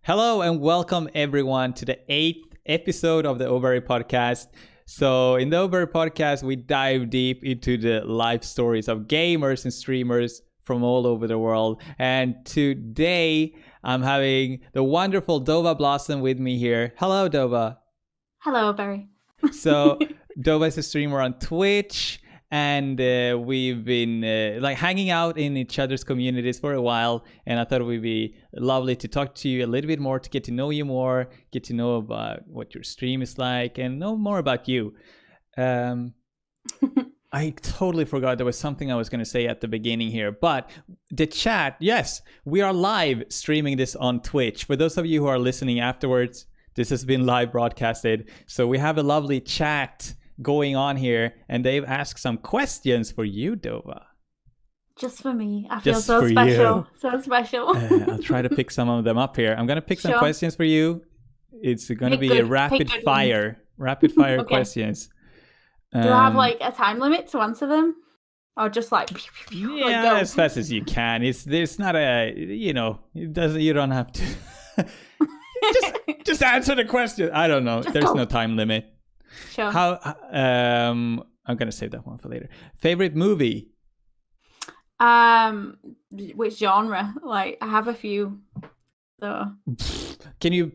Hello and welcome everyone to the 8th episode of the OBearry podcast. So in the OBearry podcast, we dive deep into the life stories of gamers and streamers from all over the world. And today I'm having the wonderful Dovahblossom with me here. Hello, Dova. Hello, Barry. So Dova is a streamer on Twitch. And we've been hanging out in each other's communities for a while. And I thought it would be lovely to talk to you a little bit more, to get to know you more, get to know about what your stream is like, and know more about you. I totally forgot there was something I was going to say at the beginning here. But the chat, yes, we are live streaming this on Twitch. For those of you who are listening afterwards, this has been live broadcasted. So we have a lovely chat going on here, and they've asked some questions for you, Dova. Just for me. I feel Just so for special. you. So special. I'll try to pick some of them up here. I'm going to pick some questions for you. It's going to be a rapid fire Okay. questions. Do I have like a time limit to answer them? Or just like yeah, go? as fast as you can. There's not a, you don't have to just answer the question. I don't know. Just There's go. no time limit. Sure. I'm gonna save that one for later. Favorite movie? Which genre? Like, I have a few. So. Can you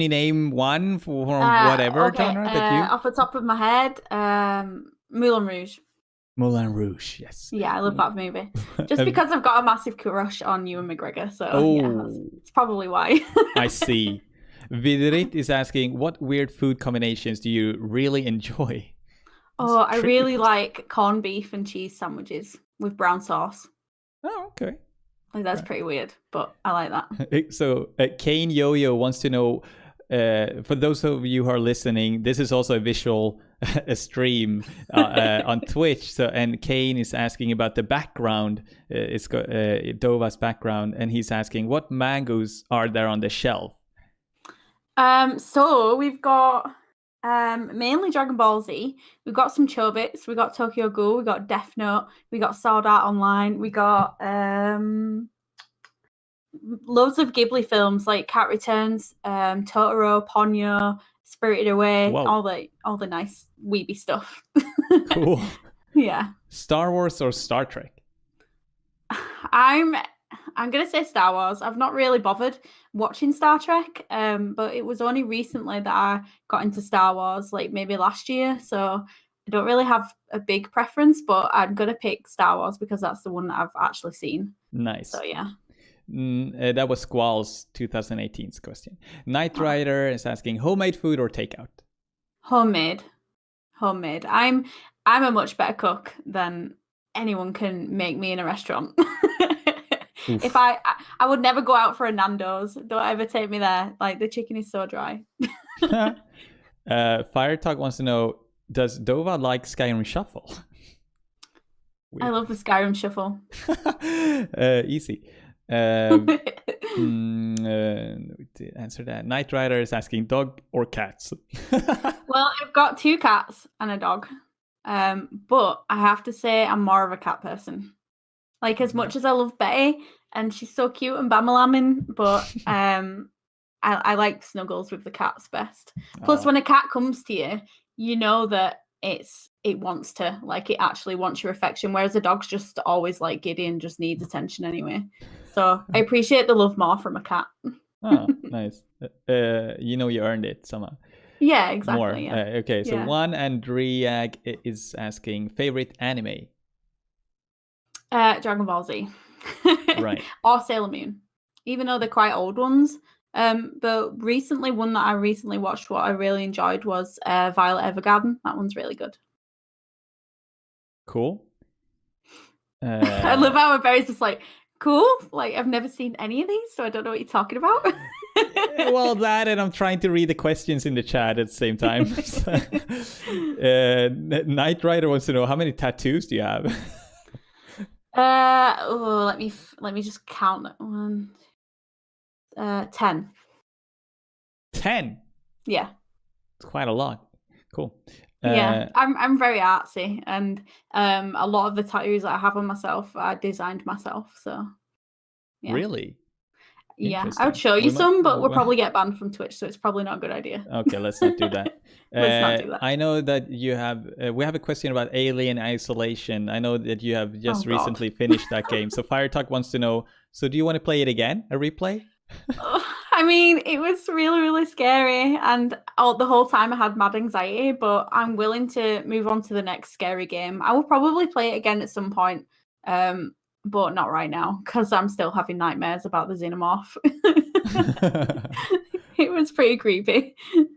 name one from whatever genre that you? Off the top of my head, Moulin Rouge. Moulin Rouge, yes. Yeah, I love that movie. Just because I've got a massive crush on Ewan McGregor, so it's probably why. I see. Vidrit is asking, what weird food combinations do you really enjoy? Oh, I really like corned beef and cheese sandwiches with brown sauce. Oh, okay. Like, that's pretty weird, but I like that. So Kane Yo-Yo wants to know, for those of you who are listening, this is also a visual stream on Twitch. So, and Kane is asking about the background. It's got Dova's background, and he's asking, what mangoes are there on the shelf? So we've got mainly Dragon Ball Z. We've got some Chobits. We got Tokyo Ghoul. We got Death Note. We got Sword Art Online. We got loads of Ghibli films like Cat Returns, Totoro, Ponyo, Spirited Away. Whoa. all the nice weeby stuff. Cool. Yeah. Star Wars or Star Trek? I'm gonna say Star Wars. I've not really bothered watching Star Trek, but it was only recently that I got into Star Wars, like maybe last year. So I don't really have a big preference, but I'm gonna pick Star Wars because that's the one that I've actually seen. Nice. So yeah. That was Squall's 2018's question. Knight Rider is asking, homemade food or takeout? Homemade. I'm a much better cook than anyone can make me in a restaurant. If I would never go out for a Nando's. Don't ever take me there. Like, the chicken is so dry. Fire Talk wants to know, does Dova like Skyrim Shuffle? I love the Skyrim Shuffle. Easy. Answer that. Knight Rider is asking, dog or cats? Well, I've got 2 cats and a dog. But I have to say I'm more of a cat person. Like, as much as I love Betty, and she's so cute and bamalamming, but I like snuggles with the cats best. Plus, when a cat comes to you, you know that it wants to, like, it actually wants your affection, whereas a dog's just always like giddy and just needs attention anyway. So I appreciate the love more from a cat. Oh, nice. You earned it somehow. Yeah, exactly. More. Yeah. Okay, so one Andriag is asking, favorite anime? Dragon Ball Z. Right. Or Sailor Moon, even though they're quite old ones. But recently, one that I recently watched, what I really enjoyed was Violet Evergarden. That one's really good. Cool. I love how Barry's just like, cool. Like, I've never seen any of these, so I don't know what you're talking about. Well, that, and I'm trying to read the questions in the chat at the same time. Knight Rider wants to know, how many tattoos do you have? Let me just count that one. 10. 10? Yeah. It's quite a lot. Cool. Yeah, I'm very artsy, and a lot of the tattoos that I have on myself I designed myself. So, yeah. Really? Yeah, I would show you some, but we'll probably get banned from Twitch, so it's probably not a good idea. Okay, let's not do that. Let's not do that. I know that you have. We have a question about Alien Isolation. I know that you have just recently finished that game. So Fire Talk wants to know. So do you want to play it again? A replay? I mean, it was really, really scary, and the whole time I had mad anxiety. But I'm willing to move on to the next scary game. I will probably play it again at some point. But not right now because I'm still having nightmares about the xenomorph. It was pretty creepy.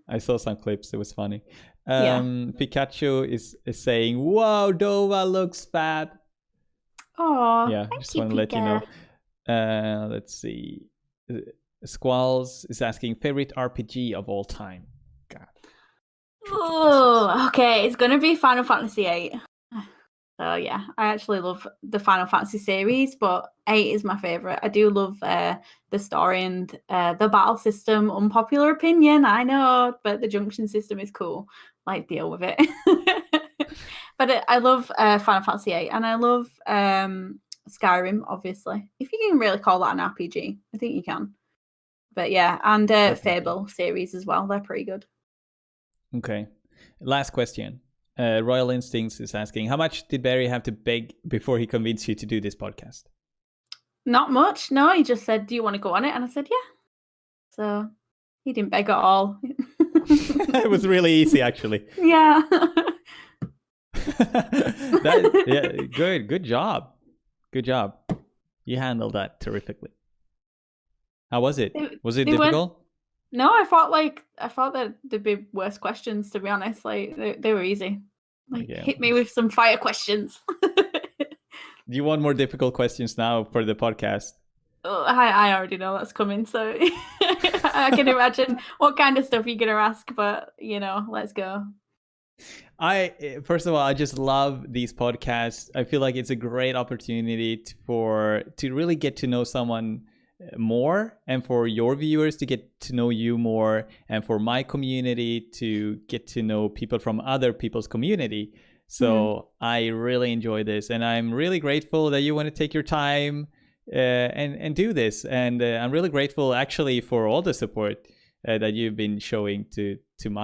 I saw some clips. It was funny. Pikachu is saying, "Wow, Dova looks fat." Oh, yeah. Just want to let you know. Let's see. Squalls is asking favorite RPG of all time. God. Oh, okay. It's gonna be Final Fantasy VIII. So yeah, I actually love the Final Fantasy series, but 8 is my favorite. I do love the story and the battle system. Unpopular opinion, I know, but the junction system is cool. Like, deal with it. But I love Final Fantasy VIII, and I love Skyrim, obviously. If you can really call that an RPG, I think you can. But yeah, and Fable series as well. They're pretty good. Okay, last question. Royal Instincts is asking, how much did Barry have to beg before he convinced you to do this podcast? Not much. No, he just said, do you want to go on it? And I said, yeah. So he didn't beg at all. It was really easy, actually. Yeah. Good job. Good job. You handled that terrifically. How was it? Was it difficult? No, I thought that there'd be worse questions, to be honest. Like, they were easy. Like, hit me with some fire questions. Do you want more difficult questions now for the podcast? Oh, I already know that's coming, so I can imagine what kind of stuff you're gonna ask. But let's go. First of all, I just love these podcasts. I feel like it's a great opportunity to really get to know someone more, and for your viewers to get to know you more, and for my community to get to know people from other people's community. So I really enjoy this, and I'm really grateful that you want to take your time and do this. And I'm really grateful actually for all the support that you've been showing in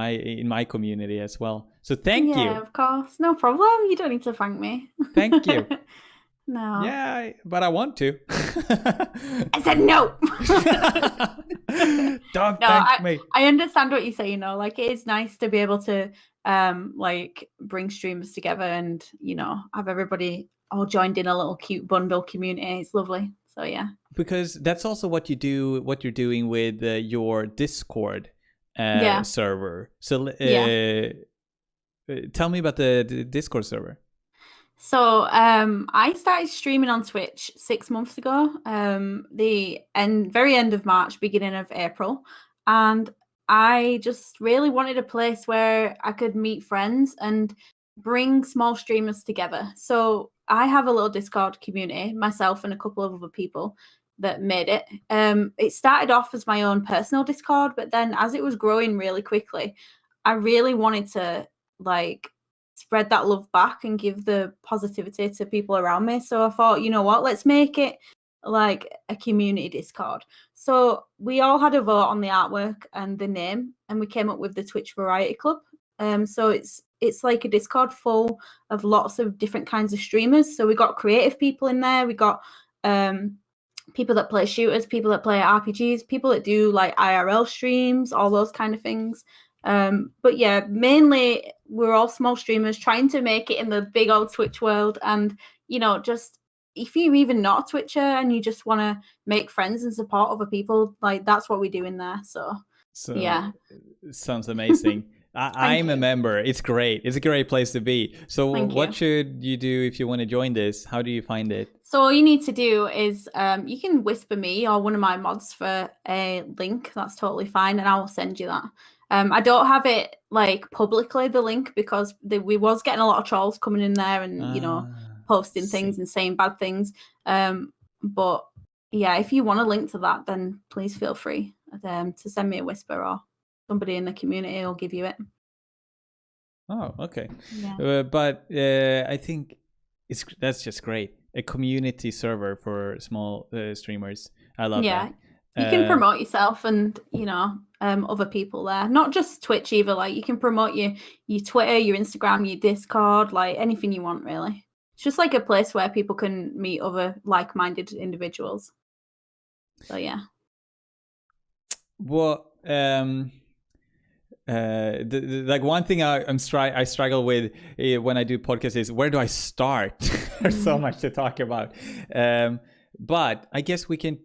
my community as well. So thank you. Yeah, of course, no problem. You don't need to thank me. Thank you. No. Yeah, but I want to. I said no. Don't thank me. I understand what you say. Like, it is nice to be able to like bring streamers together and have everybody all joined in a little cute bundle community. It's lovely. So yeah. Because that's also what you do. What you're doing with your Discord server. So tell me about the Discord server. So I started streaming on Twitch 6 months ago, the very end of March, beginning of April. And I just really wanted a place where I could meet friends and bring small streamers together. So I have a little Discord community, myself and a couple of other people that made it. It started off as my own personal Discord, but then as it was growing really quickly, I really wanted to spread that love back and give the positivity to people around me. So I thought, you know what, let's make it like a community Discord. So we all had a vote on the artwork and the name, and we came up with the Twitch Variety Club. So it's like a Discord full of lots of different kinds of streamers. So we got creative people in there. We got people that play shooters, people that play RPGs, people that do like IRL streams, all those kind of things. But yeah, mainly we're all small streamers trying to make it in the big old Twitch world. And, just if you're even not a Twitcher and you just want to make friends and support other people, like, that's what we do in there. So yeah. Sounds amazing. I'm a member. It's great. It's a great place to be. So what should you do if you want to join this? How do you find it? So all you need to do is you can whisper me or one of my mods for a link. That's totally fine. And I will send you that. I don't have it like publicly, the link, because we was getting a lot of trolls coming in there and, posting things and saying bad things. But yeah, if you want a link to that, then please feel free to send me a whisper, or somebody in the community will give you it. Oh, okay. Yeah. But I think that's just great. A community server for small streamers. I love that. You can promote yourself and, other people there. Not just Twitch either. Like, you can promote your Twitter, your Instagram, your Discord, like anything you want, really. It's just like a place where people can meet other like-minded individuals. So, yeah. Well, like one thing I struggle with when I do podcasts is where do I start? There's so much to talk about. But I guess we can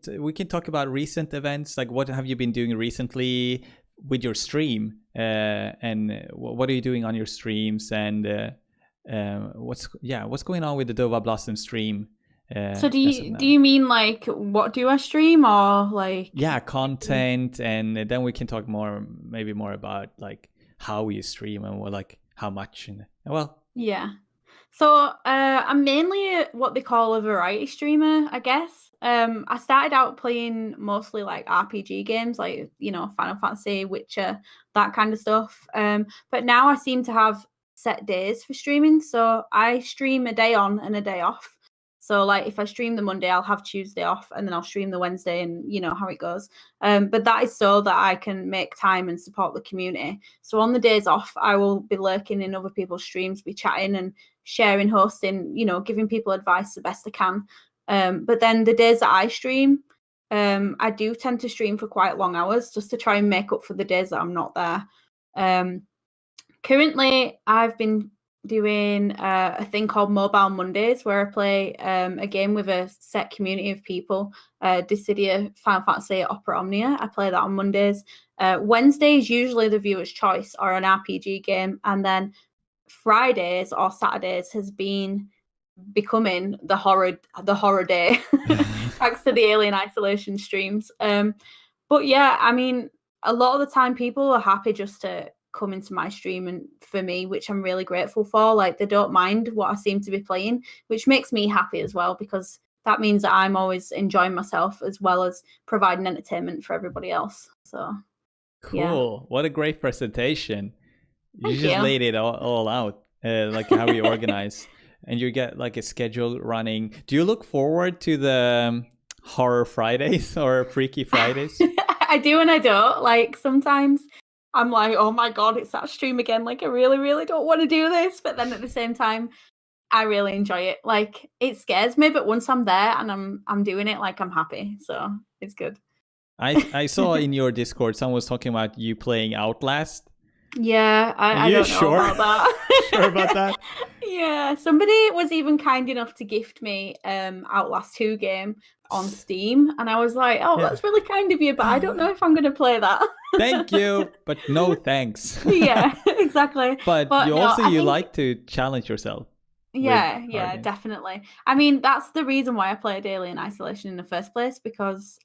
talk about recent events. Like, what have you been doing recently with your stream? And what are you doing on your streams? And what's going on with the Dovahblossom stream? So do you mean like what do I stream, or like content, and then we can talk maybe more about like how you stream and how much and So I'm mainly what they call a variety streamer, I guess. I started out playing mostly like RPG games, like Final Fantasy, Witcher, that kind of stuff. But now I seem to have set days for streaming, so I stream a day on and a day off. So like if I stream the Monday, I'll have Tuesday off, and then I'll stream the Wednesday, and you know how it goes. But that is so that I can make time and support the community. So on the days off, I will be lurking in other people's streams, be chatting and sharing, hosting, giving people advice the best I can. But then the days that I stream, I do tend to stream for quite long hours just to try and make up for the days that I'm not there. Currently, I've been doing a thing called Mobile Mondays, where I play a game with a set community of people. Dissidia, Final Fantasy, Opera Omnia. I play that on Mondays. Wednesdays, usually the viewer's choice, or an RPG game, and then Fridays or Saturdays has been becoming the horror day. Thanks to the Alien Isolation streams. But yeah, I mean, a lot of the time people are happy just to come into my stream, and for me, which I'm really grateful for, like they don't mind what I seem to be playing, which makes me happy as well, because that means that I'm always enjoying myself as well as providing entertainment for everybody else. So cool. What a great presentation. You just laid it all out, like how you organize. And you get like a schedule running. Do you look forward to the horror Fridays or Freaky Fridays? I do and I don't. Like sometimes I'm like, oh my God, it's that stream again. Like I really, really don't want to do this. But then at the same time, I really enjoy it. Like it scares me, but once I'm there and I'm doing it, like I'm happy. So it's good. I saw in your Discord someone was talking about you playing Outlast. Yeah, I don't know about that. Sure about that? Yeah, somebody was even kind enough to gift me Outlast 2 game on Steam, and I was like, oh, that's really kind of you, but I don't know if I'm going to play that. Thank you, but no thanks. Yeah, exactly. But you like to challenge yourself. Yeah, definitely. I mean, that's the reason why I played Alien Isolation in the first place, because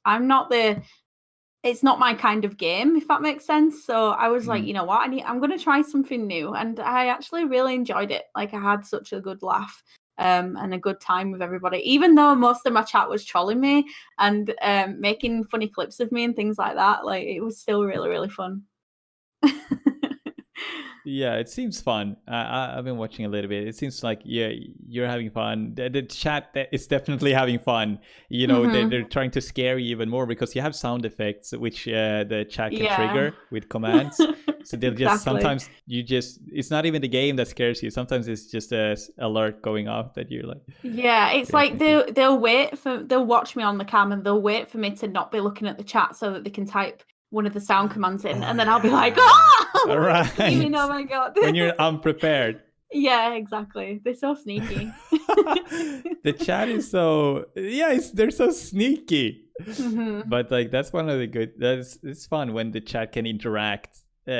it's not my kind of game, if that makes sense. So I was like, you know what, I'm going to try something new. And I actually really enjoyed it. Like I had such a good laugh and a good time with everybody, even though most of my chat was trolling me and making funny clips of me and things like that. Like it was still really, really fun. Yeah, it seems fun. I've been watching a little bit. It seems like you're having fun. The chat is definitely having fun. You know, they're trying to scare you even more because you have sound effects which the chat can trigger with commands. So they'll just sometimes it's not even the game that scares you. Sometimes it's just a alert going off that you're like. Yeah, it's like they'll watch me on the cam and they'll wait for me to not be looking at the chat so that they can type one of the sound commands in, and then I'll be like, oh, right. You mean, oh my God. When you're unprepared. Yeah, exactly. They're so sneaky. The chat is they're so sneaky. But like that's one of the good. It's fun when the chat can interact. Be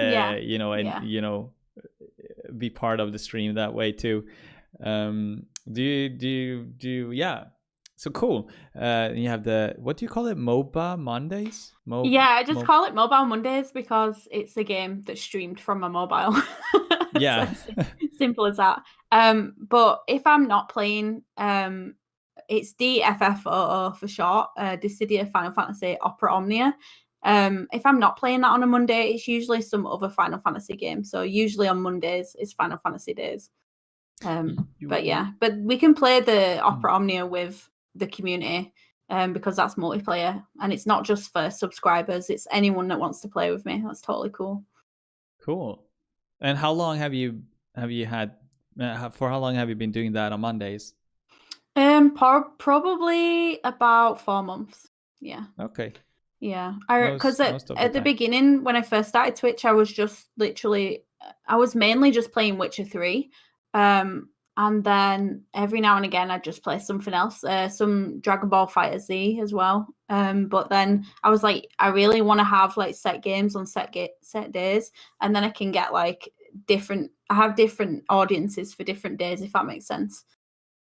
part of the stream that way too. So cool. You have what do you call it? MOBA Mondays? I just call it Mobile Mondays because it's a game that's streamed from my mobile. Yeah. Simple as that. But if I'm not playing, it's DFFOO for short, Dissidia, Final Fantasy, Opera Omnia. If I'm not playing that on a Monday, it's usually some other Final Fantasy game. So usually on Mondays, it's Final Fantasy days. But we can play the Opera Omnia with the community because that's multiplayer, and it's not just for subscribers. It's anyone that wants to play with me. That's totally cool. Cool. And how long have you had? For how long have you been doing that on Mondays? Probably about 4 months. Yeah. Okay. Yeah, because at the time. beginning when I first started Twitch, I was just literally, I was mainly just playing Witcher 3, and then every now and again I'd just play something else, some Dragon Ball Fighter Z as well. But then I was like, I really want to have like set games on set days, and then I can get like I have different audiences for different days, if that makes sense.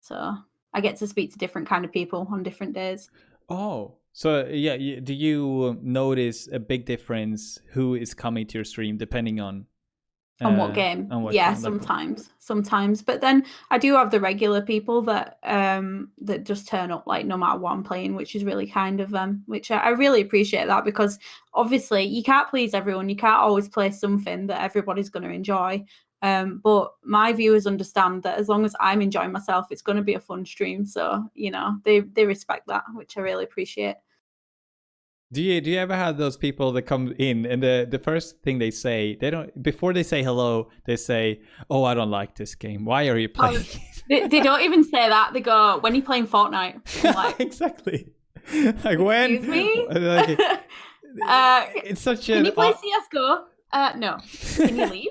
So I get to speak to different kind of people on different days. Oh. So yeah, do you notice a big difference who is coming to your stream depending on what game? yeah, sometimes. But then I do have the regular people that that just turn up like no matter what I'm playing, which is really kind of them. Which I really appreciate that, because obviously you can't please everyone. You can't always play something that everybody's going to enjoy. But my viewers understand that as long as I'm enjoying myself, it's going to be a fun stream. So they respect that, which I really appreciate. Do you ever have those people that come in and the first thing they say, before they say hello, they say, "Oh, I don't like this game. Why are you playing?" They don't even say that. They go, "When are you playing Fortnite?" I'm like, exactly. Like, when? Excuse me? Like, it's such Can you play CS:GO? No. Can you leave?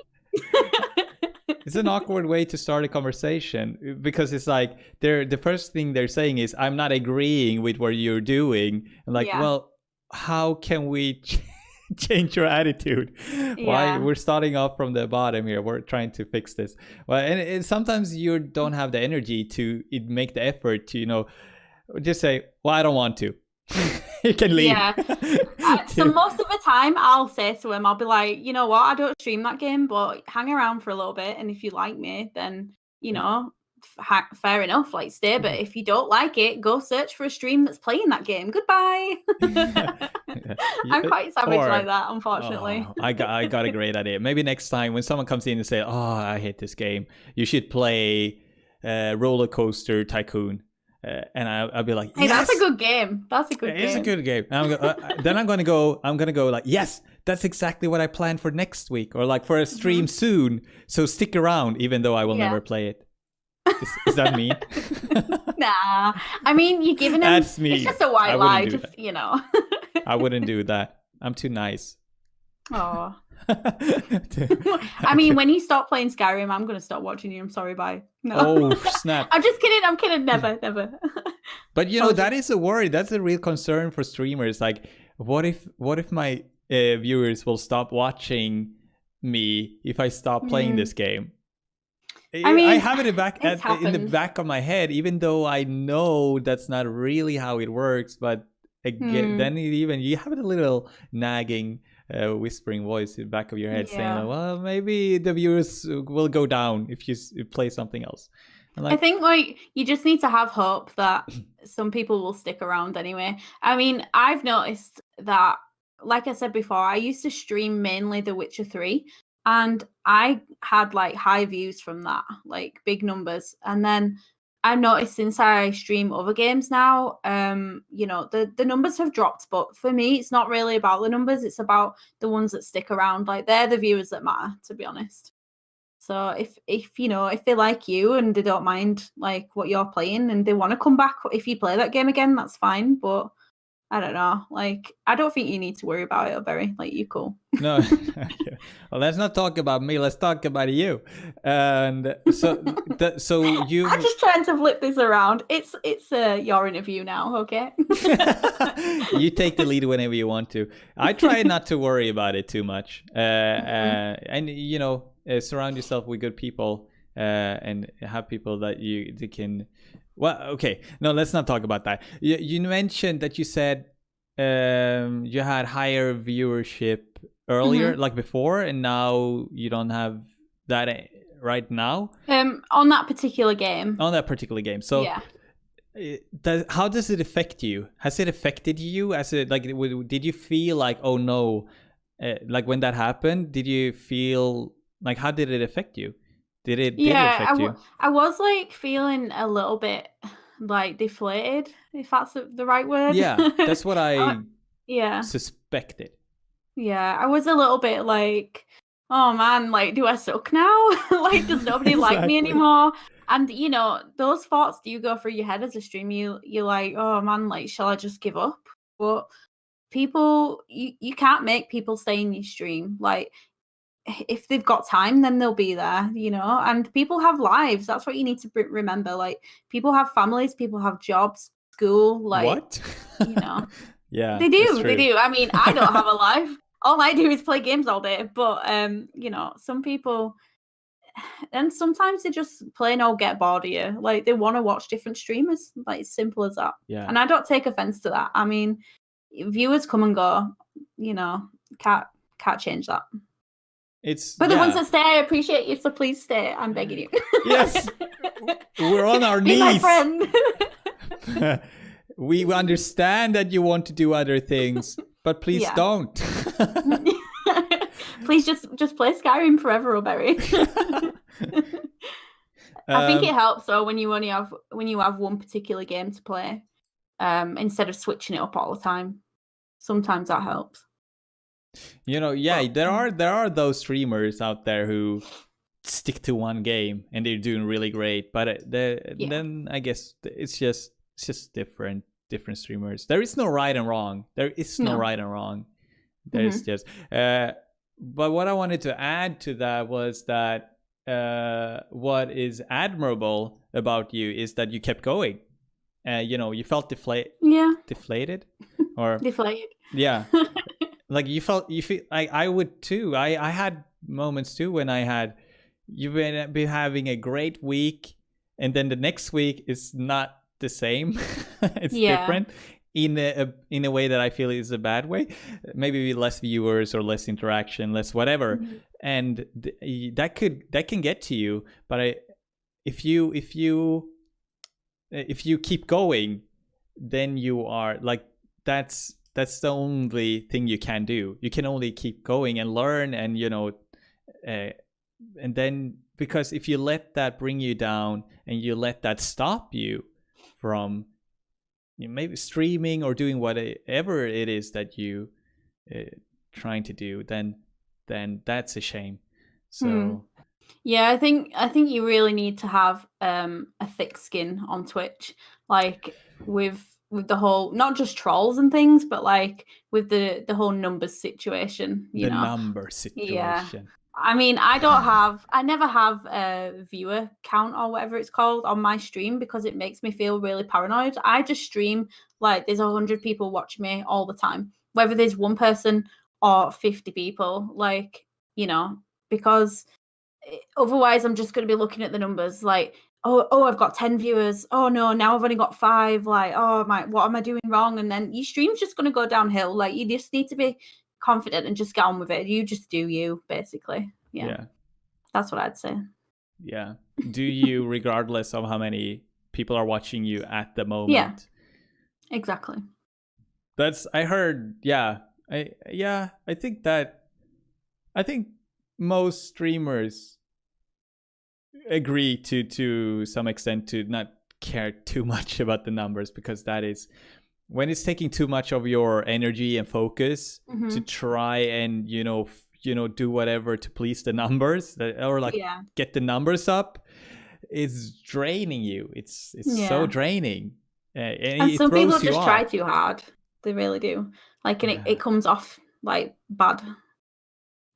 It's an awkward way to start a conversation, because it's like the first thing they're saying is, "I'm not agreeing with what you're doing." And like, well, how can we change your attitude? Why? We're starting off from the bottom here. We're trying to fix this. Well, and sometimes you don't have the energy to make the effort to just say, "Well, I don't want to." You can leave. Yeah. So most of the time I'll say to him, I'll be like, "You know what, I don't stream that game, but hang around for a little bit, and if you like me, then fair enough, like stay, but if you don't like it, go search for a stream that's playing that game. Goodbye." I'm quite savage like that, unfortunately. I got a great idea. Maybe next time when someone comes in and say, "Oh, I hate this game," you should play Roller Coaster Tycoon. And I'll be like, "Hey, yes! That's a good game. That's a good game. It's a good game." Then I'm gonna go like, "Yes, that's exactly what I planned for next week, or like for a stream soon. So stick around, even though I will never play it." Is that mean? Nah, I mean, you're giving him. That's me. It's just a white lie, just I wouldn't do that. I'm too nice. Oh. I mean, when you stop playing Skyrim, I'm gonna stop watching you. I'm sorry, bye. No. Oh snap! I'm just kidding. I'm kidding. Never. But that is a worry. That's a real concern for streamers. Like, what if my viewers will stop watching me if I stop playing this game? I mean, I have it in the back of my head, even though I know that's not really how it works. But again, then you have a little nagging, whispering voice in the back of your head saying, "Well, maybe the viewers will go down if you play something else." I think you just need to have hope that some people will stick around anyway. I mean, I've noticed that, like I said before, I used to stream mainly The Witcher 3. And I had like high views from that, like big numbers. And then I noticed since I stream other games now, the numbers have dropped. But for me, it's not really about the numbers. It's about the ones that stick around. Like, they're the viewers that matter, to be honest. So if they like you and they don't mind like what you're playing and they want to come back if you play that game again, that's fine. But I don't know. Like, I don't think you need to worry about it, OBearry. Like, you're cool. No. Well, let's not talk about me. Let's talk about you. And so you. I'm just trying to flip this around. It's your interview now, okay? You take the lead whenever you want to. I try not to worry about it too much. And surround yourself with good people, and have people that they can. Well, okay. No, let's not talk about that. You mentioned that you said you had higher viewership earlier, like before, and now you don't have that right now. On that particular game. So, how does it affect you? Has it affected you? Did you feel like, oh no, like when that happened? Did you feel like, how did it affect you? Did it affect you? I was like feeling a little bit like deflated, if that's the right word. Yeah, that's what I yeah. suspected. Yeah, I was a little bit like, oh man, like, do I suck now? Like, does nobody like me Exactly. anymore? And you know, those thoughts do go through your head as a streamer. You're like, oh man, like, shall I just give up? But people, you can't make people stay in your stream. Like, if they've got time, then they'll be there, you know. And people have lives. That's what you need to remember. Like, people have families, people have jobs, school. Like, What? you know. Yeah, They that's do, they true. do. I mean, I don't have a life. All I do is play games all day. But you know, some people, and sometimes they just plain old get bored of you. Like, they want to watch different streamers. Like, it's simple as that. Yeah. And I don't take offense to that. I mean, viewers come and go. You know, can't change that. But the ones that stay, I appreciate you. So please stay. I'm begging you. Yes, we're on our Be knees. my friend. We understand that you want to do other things, but please don't. Please just play Skyrim forever, OBearry. I think it helps though when you have one particular game to play, instead of switching it up all the time. Sometimes that helps. You know, yeah, there are those streamers out there who stick to one game and they're doing really great, but then I guess it's just different streamers. There is no right and wrong. There is no right and wrong. There's just but what I wanted to add to that was that what is admirable about you is that you kept going. You know, you felt deflated or deflated. Yeah. Like you feel I would too. I had moments too when you've been having a great week and then the next week is not the same. It's different in a way that I feel is a bad way. Maybe less viewers or less interaction, less whatever. And that can get to you, but if you keep going, then you are like that's the only thing you can do. You can only keep going and learn, and you know, and then because if you let that bring you down and you let that stop you from maybe streaming or doing whatever it is that you trying to do, then that's a shame. So yeah, I think you really need to have a thick skin on Twitch, like with the whole, not just trolls and things, but like with the whole numbers situation, you know. Number situation. Yeah. I mean, I never have a viewer count or whatever it's called on my stream because it makes me feel really paranoid. I just stream like there's 100 people watching me all the time, whether there's one person or 50 people, like, you know, because otherwise I'm just going to be looking at the numbers like, oh, I've got 10 viewers. Oh no, now I've only got 5. Like, oh my, what am I doing wrong? And then your stream's just going to go downhill. Like, you just need to be confident and just get on with it. You just do you, basically. Yeah. That's what I'd say. Yeah. Do you, regardless of how many people are watching you at the moment? Yeah. Exactly. I heard, I think most streamers agree to some extent to not care too much about the numbers, because that is when it's taking too much of your energy and focus to try and you know do whatever to please the numbers or like get the numbers up. It's draining you. It's so draining, and some people just off. try too hard. They really do. Like, and it comes off like bad.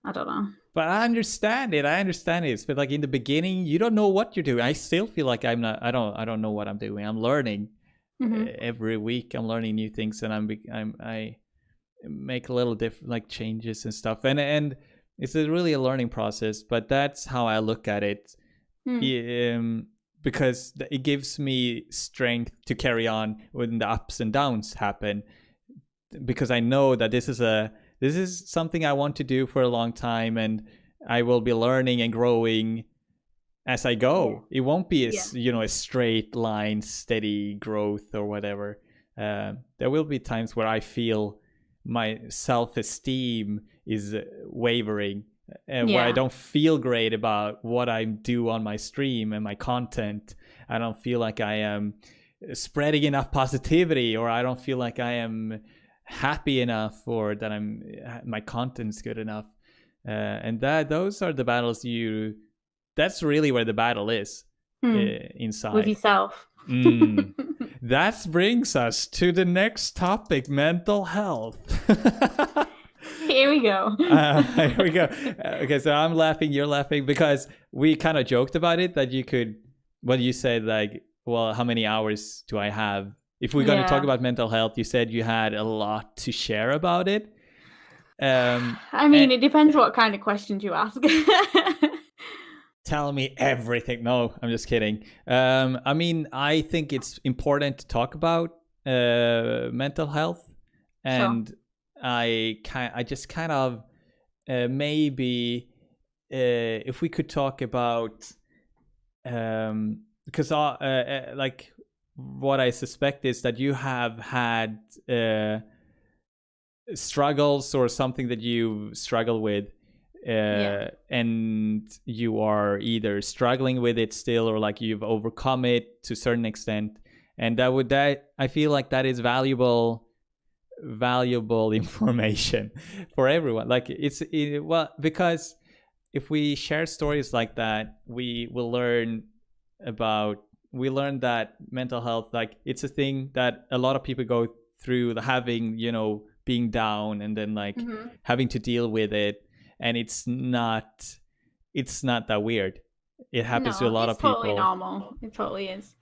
I don't know. But I understand it. But like in the beginning, you don't know what you're doing. I still feel like I don't know what I'm doing. I'm learning every week. I'm learning new things, and I make a little different like changes and stuff. And it's really a learning process. But that's how I look at it, because it gives me strength to carry on when the ups and downs happen. Because I know that this is something I want to do for a long time, and I will be learning and growing as I go. It won't be a straight line, steady growth or whatever. There will be times where I feel my self-esteem is wavering, where I don't feel great about what I do on my stream and my content. I don't feel like I am spreading enough positivity, or I don't feel like I am happy enough, or that my content's good enough. And those are the battles that's really where the battle is inside. With yourself. That brings us to the next topic, mental health. Here we go. Here we go. Okay, so I'm laughing, you're laughing, because we kind of joked about it, that you could, well, you said like, well, how many hours do I have? If we're going to talk about mental health, you said you had a lot to share about it. I mean, it depends what kind of questions you ask. Tell me everything. No, I'm just kidding. I mean, I think it's important to talk about mental health, and sure. I just kind of maybe if we could talk about because like what I suspect is that you have had struggles or something that you struggle with. And you are either struggling with it still, or like you've overcome it to a certain extent, and that I feel like that is valuable information for everyone. Like well, because if we share stories like that, we learn that mental health, like it's a thing that a lot of people go through, having, being down and then like having to deal with it. And it's not that weird. It happens to a lot of people. It's totally normal. It totally is.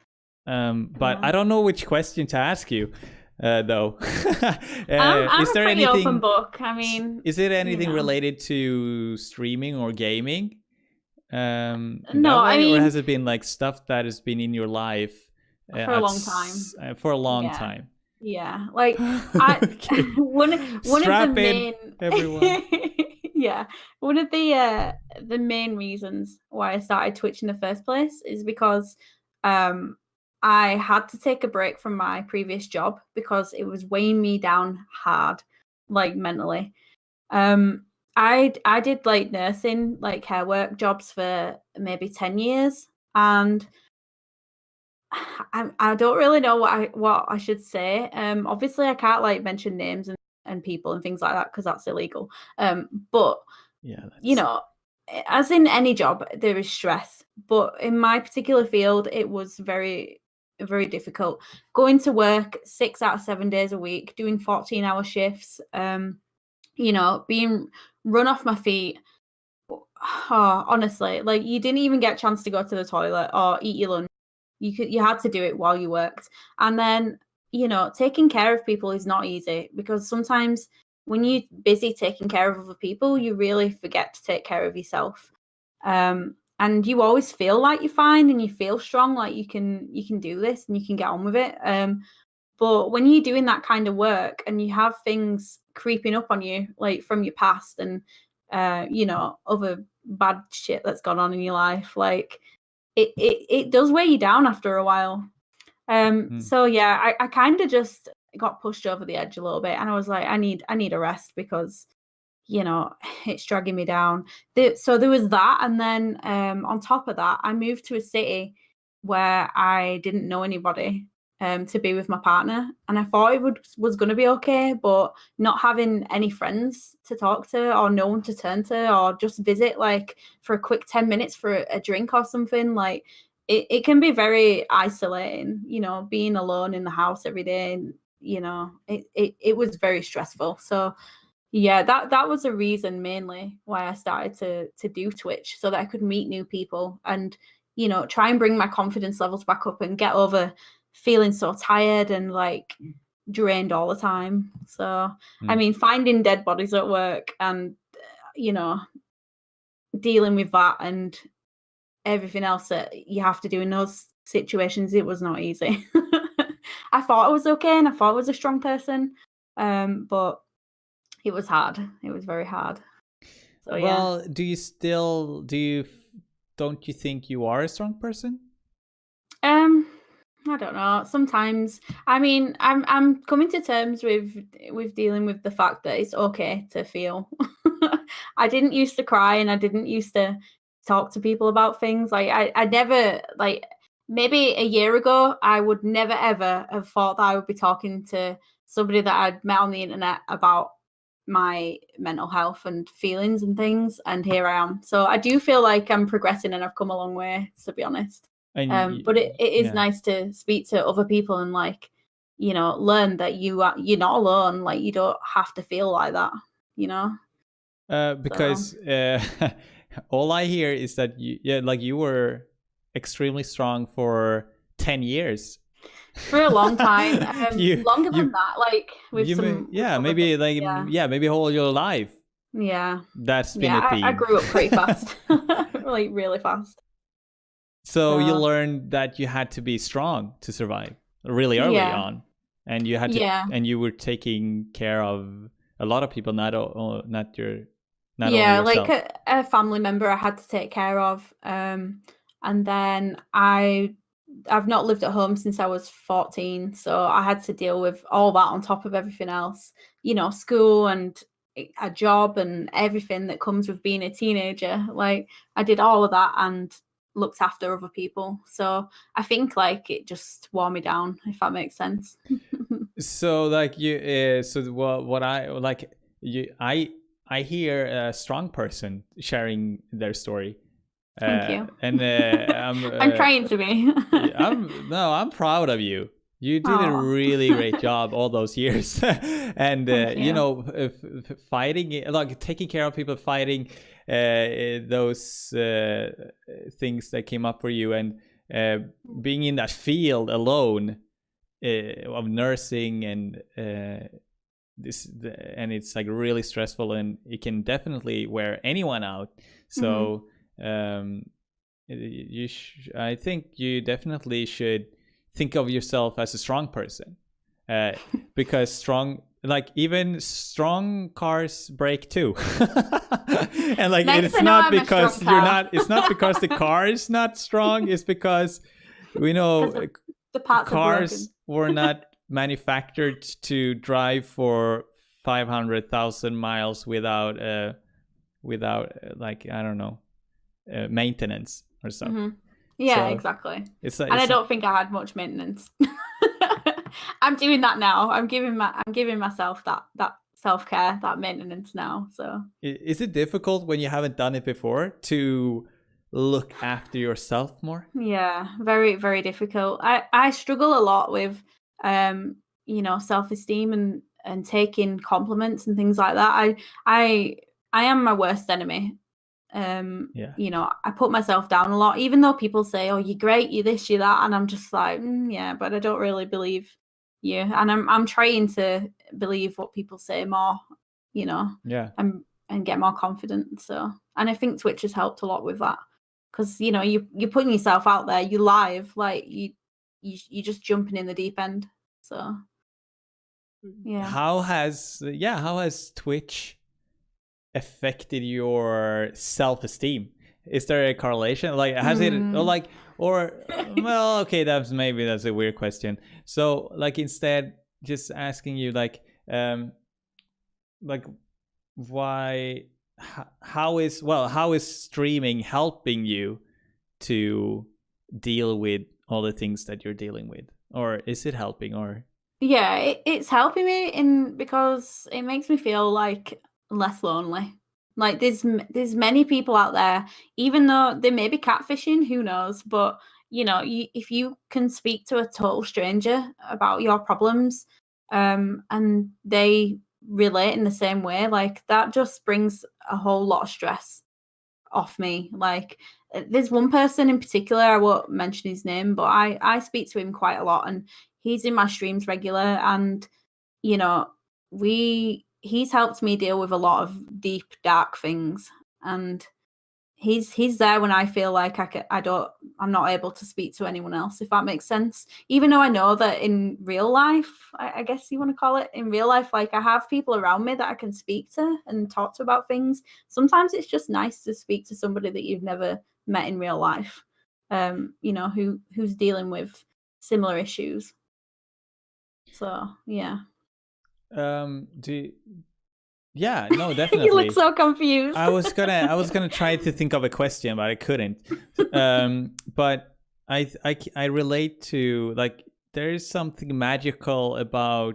But I don't know which question to ask you, though. I'm is there a pretty open book. I mean, is it anything related to streaming or gaming? No, I mean, or has it been like stuff that has been in your life for a long time? For a long time. Yeah, like one of the main everyone. Yeah, one of the main reasons why I started Twitch in the first place is because I had to take a break from my previous job because it was weighing me down hard, like mentally. I did like nursing, like care work jobs for maybe 10 years, and I don't really know what I should say. Obviously I can't like mention names and people and things like that because that's illegal. But as in any job, there is stress. But in my particular field, it was very, very difficult. Going to work 6 out of 7 days a week, doing 14-hour shifts, being run off my feet. Oh, honestly, like you didn't even get a chance to go to the toilet or eat your lunch. You had to do it while you worked. And then, taking care of people is not easy, because sometimes when you're busy taking care of other people, you really forget to take care of yourself. And you always feel like you're fine and you feel strong, like you can do this and you can get on with it. But when you're doing that kind of work and you have things creeping up on you, like from your past and, other bad shit that's gone on in your life, like it does weigh you down after a while. So yeah, I kind of just got pushed over the edge a little bit, and I was like, I need a rest because, it's dragging me down. So there was that, and then on top of that, I moved to a city where I didn't know anybody to be with my partner, and I thought it was going to be okay, but not having any friends to talk to or no one to turn to or just visit like for a quick 10 minutes for a drink or something, like it can be very isolating, being alone in the house every day, and it was very stressful. So yeah, that was a reason mainly why I started to do Twitch, so that I could meet new people and try and bring my confidence levels back up and get over feeling so tired and like drained all the time. So I mean, finding dead bodies at work and dealing with that and everything else that you have to do in those situations, it was not easy. I thought I was okay and I thought I was a strong person, but it was hard. It was very hard. So well, don't you think you are a strong person? I don't know. Sometimes, I mean, I'm coming to terms with dealing with the fact that it's okay to feel. I didn't used to cry and I didn't used to talk to people about things. Like I never like maybe a year ago, I would never ever have thought that I would be talking to somebody that I'd met on the internet about my mental health and feelings and things, and here I am. So I do feel like I'm progressing and I've come a long way, to be honest. And But it is yeah. nice to speak to other people and like, you know, learn that you're not alone. Like you don't have to feel like that, you know. Because all I hear is that you were extremely strong for 10 years. For a long time, longer than that. Like with maybe maybe all your life. Yeah, that's been a theme. I grew up pretty fast, like really fast. So you learned that you had to be strong to survive really early on, and you had to, and you were taking care of a lot of people, not only yourself. Like a family member I had to take care of, and then I've not lived at home since I was 14, so I had to deal with all that on top of everything else, you know, school and a job and everything that comes with being a teenager. Like I did all of that and looked after other people, so I think like it just wore me down, if that makes sense. So like you so what I like you I hear a strong person sharing their story. Thank you. And I'm trying to be. I'm proud of you. You did a really great job all those years. And you know, fighting, like taking care of people, fighting those things that came up for you, and being in that field alone of nursing, and and it's like really stressful, and it can definitely wear anyone out. So I think you definitely should think of yourself as a strong person, because even strong cars break too. And like it's not because it's not because the car is not strong, it's because we know the parts cars were not manufactured to drive for 500,000 miles without like, I don't know, maintenance or stuff. Yeah, so exactly. And I don't think I had much maintenance. I'm doing that now. I'm giving myself that self-care, that maintenance now. So is it difficult when you haven't done it before to look after yourself more? Yeah, very, very difficult. I struggle a lot with you know, self-esteem and taking compliments and things like that. I am my worst enemy. You know, I put myself down a lot, even though people say, oh, you're great, you're this, you're that, and I'm just like, yeah, but I don't really believe you. And I'm trying to believe what people say more, you know, and get more confident. So, and I think Twitch has helped a lot with that, because you know, you're putting yourself out there, you're live, like you're just jumping in the deep end. So yeah. How has Twitch affected your self-esteem? Is there a correlation? Like, has it, well, okay, that's a weird question. So like, instead just asking you like why, how is streaming helping you to deal with all the things that you're dealing with? Or is it helping? Or yeah, it's helping me because it makes me feel like less lonely. Like there's many people out there, even though they may be catfishing, who knows, but you know, if you can speak to a total stranger about your problems, and they relate in the same way, like that just brings a whole lot of stress off me. Like there's one person in particular, I won't mention his name, but I speak to him quite a lot, and he's in my streams regular, and you know, he's helped me deal with a lot of deep, dark things, and he's there when I feel like I'm not able to speak to anyone else, if that makes sense. Even though I know that in real life, I guess you want to call it, in real life, like I have people around me that I can speak to and talk to about things. Sometimes it's just nice to speak to somebody that you've never met in real life, you know, who's dealing with similar issues. So yeah. Yeah, no, definitely. You look so confused. I was gonna try to think of a question, but I couldn't. But I relate to, like, there is something magical about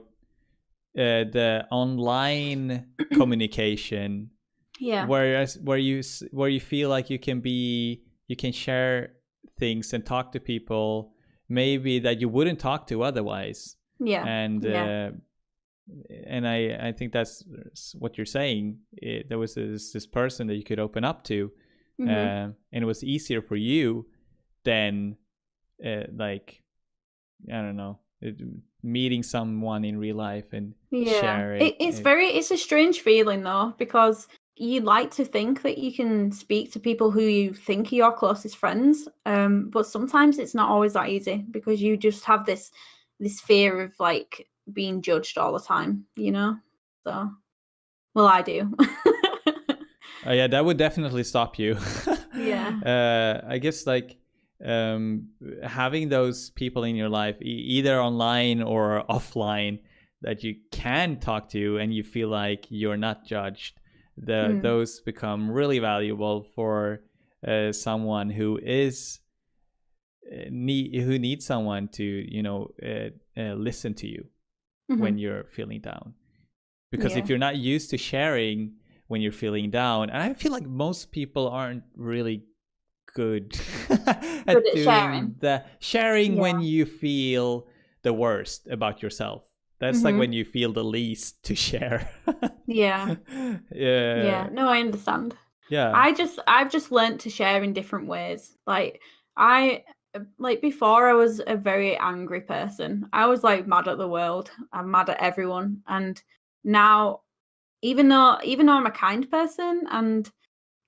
the online communication, Yeah. whereas where you feel like you can share things and talk to people maybe that you wouldn't talk to otherwise. Yeah. And Yeah. and I think that's what you're saying. There was this person that you could open up to, Mm-hmm. and it was easier for you than like, I don't know, meeting someone in real life and Yeah. sharing. It's a strange feeling though, because you like to think that you can speak to people who you think are your closest friends. But sometimes it's not always that easy, because you just have this fear of like being judged all the time, you know? So, well, I do. Yeah, that would definitely stop you. Yeah. I guess, like, having those people in your life, either online or offline, that you can talk to and you feel like you're not judged, those become really valuable for someone who is who needs someone to, listen to you when Mm-hmm. you're feeling down. Because Yeah. if you're not used to sharing when you're feeling down, and I feel like most people aren't really good Good at at doing sharing. the sharing when Yeah. you feel the worst about yourself. That's like when Mm-hmm. you feel the least to share. Yeah. Yeah. Yeah. No, I understand. Yeah. I've just learnt to share in different ways. Like I like before I was a very angry person. I was like mad at the world. I'm mad at everyone. And now, even though I'm a kind person and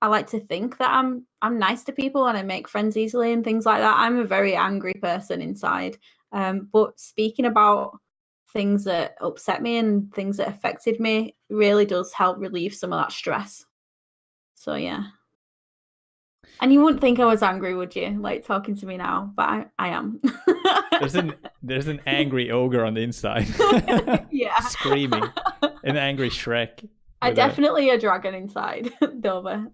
I like to think that I'm nice to people and I make friends easily and things like that, I'm a very angry person inside. But speaking about things that upset me and things that affected me really does help relieve some of that stress. So yeah. And you wouldn't think I was angry, would you? Like talking to me now, but I am. There's an angry ogre on the inside, Yeah. screaming, an angry Shrek I with a definitely a dragon inside, Dover.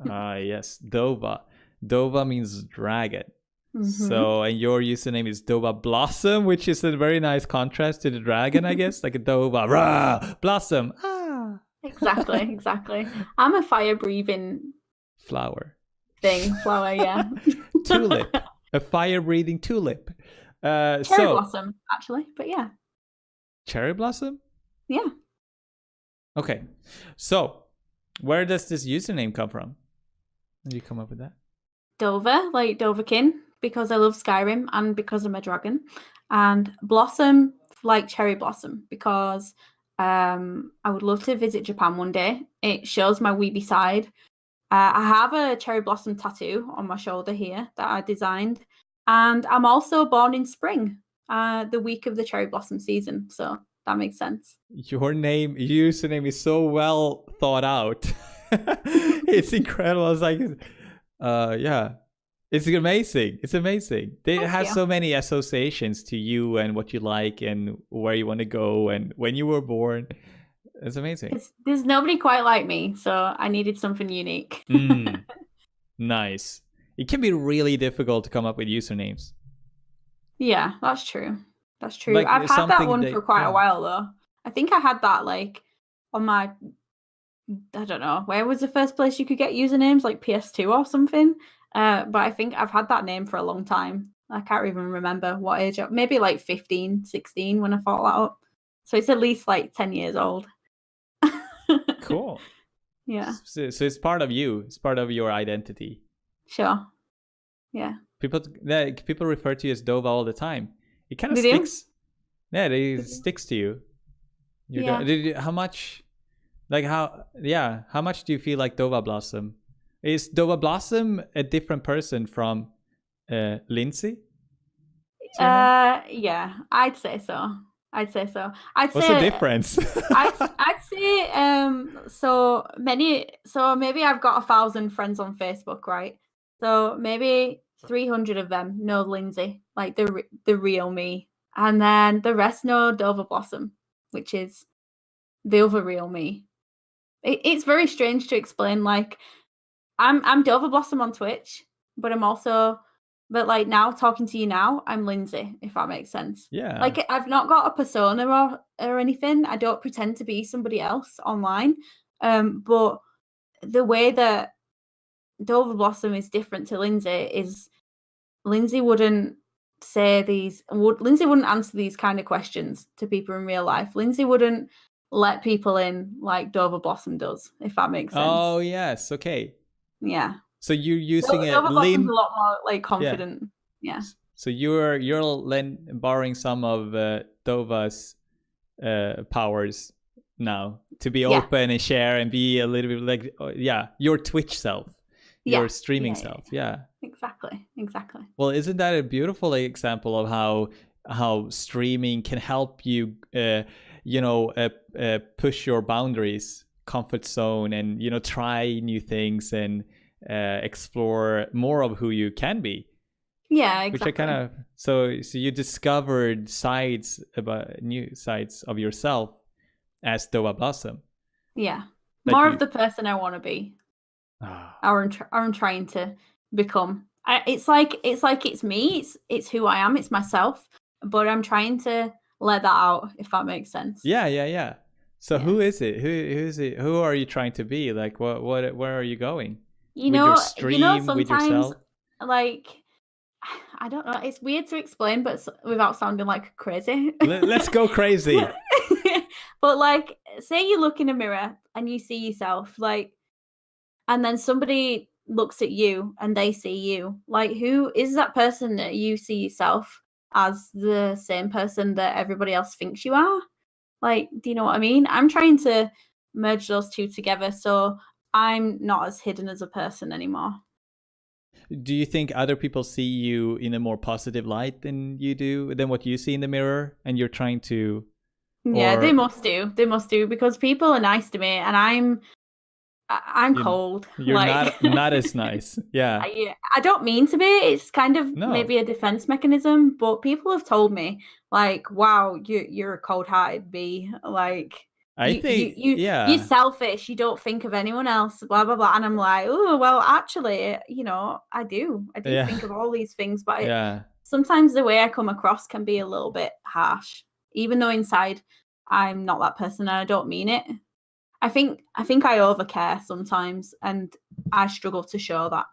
yes, Dova. Dova means dragon. Hmm. So, and your username is Dovahblossom, which is a very nice contrast to the dragon, I guess. Like a Dova, rah, blossom, ah. Exactly, exactly. I'm a fire breathing Flower. flower, yeah. Tulip. A fire breathing tulip. Cherry So, blossom, actually, but yeah. cherry blossom? Yeah. Okay. So, where does this username come from? How did you come up with that? Dover, like Doverkin, because I love Skyrim and because I'm a dragon. And Blossom, like cherry blossom, because I would love to visit Japan one day. It shows my weeby side. I have a cherry blossom tattoo on my shoulder here that I designed. And I'm also born in spring, the week of the cherry blossom season. So that makes sense. Your username is so well thought out. It's incredible. It's like, yeah, it's amazing. It's amazing. It Thank has you. so many associations to you and what you like and where you want to go and when you were born. It's amazing. There's nobody quite like me, so I needed something unique. Nice. It can be really difficult to come up with usernames. Yeah, that's true. That's true. Like I've had that something one that, for quite a yeah. while though. I think I had that like on my, I don't know, where was the first place you could get usernames, like PS2 or something. But I think I've had that name for a long time. I can't even remember what age, maybe like 15, 16 when I thought that up. So it's at least like 10 years old. Cool. Yeah, So it's part of you. It's part of your identity. sure. Yeah. People refer to you as Dova all the time. It kind of They do? sticks. Yeah, it sticks to you. Yeah. How much? Like how much do you feel like Dovahblossom? Is Dovahblossom a different person from Lindsay? Yeah, I'd say so. I'd say so. I'd What's the say difference? I'd say so maybe I've got 1,000 friends on Facebook, right? So maybe 300 of them know Lindsay, like the real me, and then the rest know Dover Blossom, which is the other real me. It's very strange to explain. Like I'm Dover Blossom on Twitch, but I'm also But like now, talking to you now, I'm Lindsay, if that makes sense. Yeah. Like I've not got a persona or anything. I don't pretend to be somebody else online. But the way that Dovahblossom is different to Lindsay is Lindsay wouldn't Lindsay wouldn't answer these kind of questions to people in real life. Lindsay wouldn't let people in like Dovahblossom does, if that makes sense. Oh yes, okay. Yeah. So you're using a Dovahblossom's a lot more like confident. Yeah. So you're borrowing some of Dova's powers now to be open and share and be a little bit like your Twitch self, your streaming self. Yeah. Exactly. Well, isn't that a beautiful example of how streaming can help you push your boundaries, comfort zone, and try new things and explore more of who you can be. Yeah, exactly. Which I kind of so you discovered new sides of yourself as Dovahblossom. Yeah, more of the person I want to be. Or I'm trying to become. It's like it's me. It's who I am. It's myself. But I'm trying to let that out, if that makes sense. Yeah. So who is it? Who is it? Who are you trying to be? Like where are you going? With your stream, sometimes with yourself? Like I don't know. It's weird to explain, but without sounding like crazy. Let's go crazy. But like, say you look in a mirror and you see yourself, like, and then somebody looks at you and they see you. Like, who is that person that you see yourself as the same person that everybody else thinks you are? Like, do you know what I mean? I'm trying to merge those two together so I'm not as hidden as a person anymore. Do you think other people see you in a more positive light than what you see in the mirror, and you're trying to? Yeah, they must do because people are nice to me and I'm cold. You're like, not as nice. Yeah. I don't mean to be. It's kind of maybe a defense mechanism, but people have told me like, wow, you're a cold-hearted bee. Like, I think you're selfish. You don't think of anyone else. Blah blah blah. And I'm like, oh well, actually, I do think of all these things, but sometimes the way I come across can be a little bit harsh, even though inside I'm not that person and I don't mean it. I think I overcare sometimes, and I struggle to show that.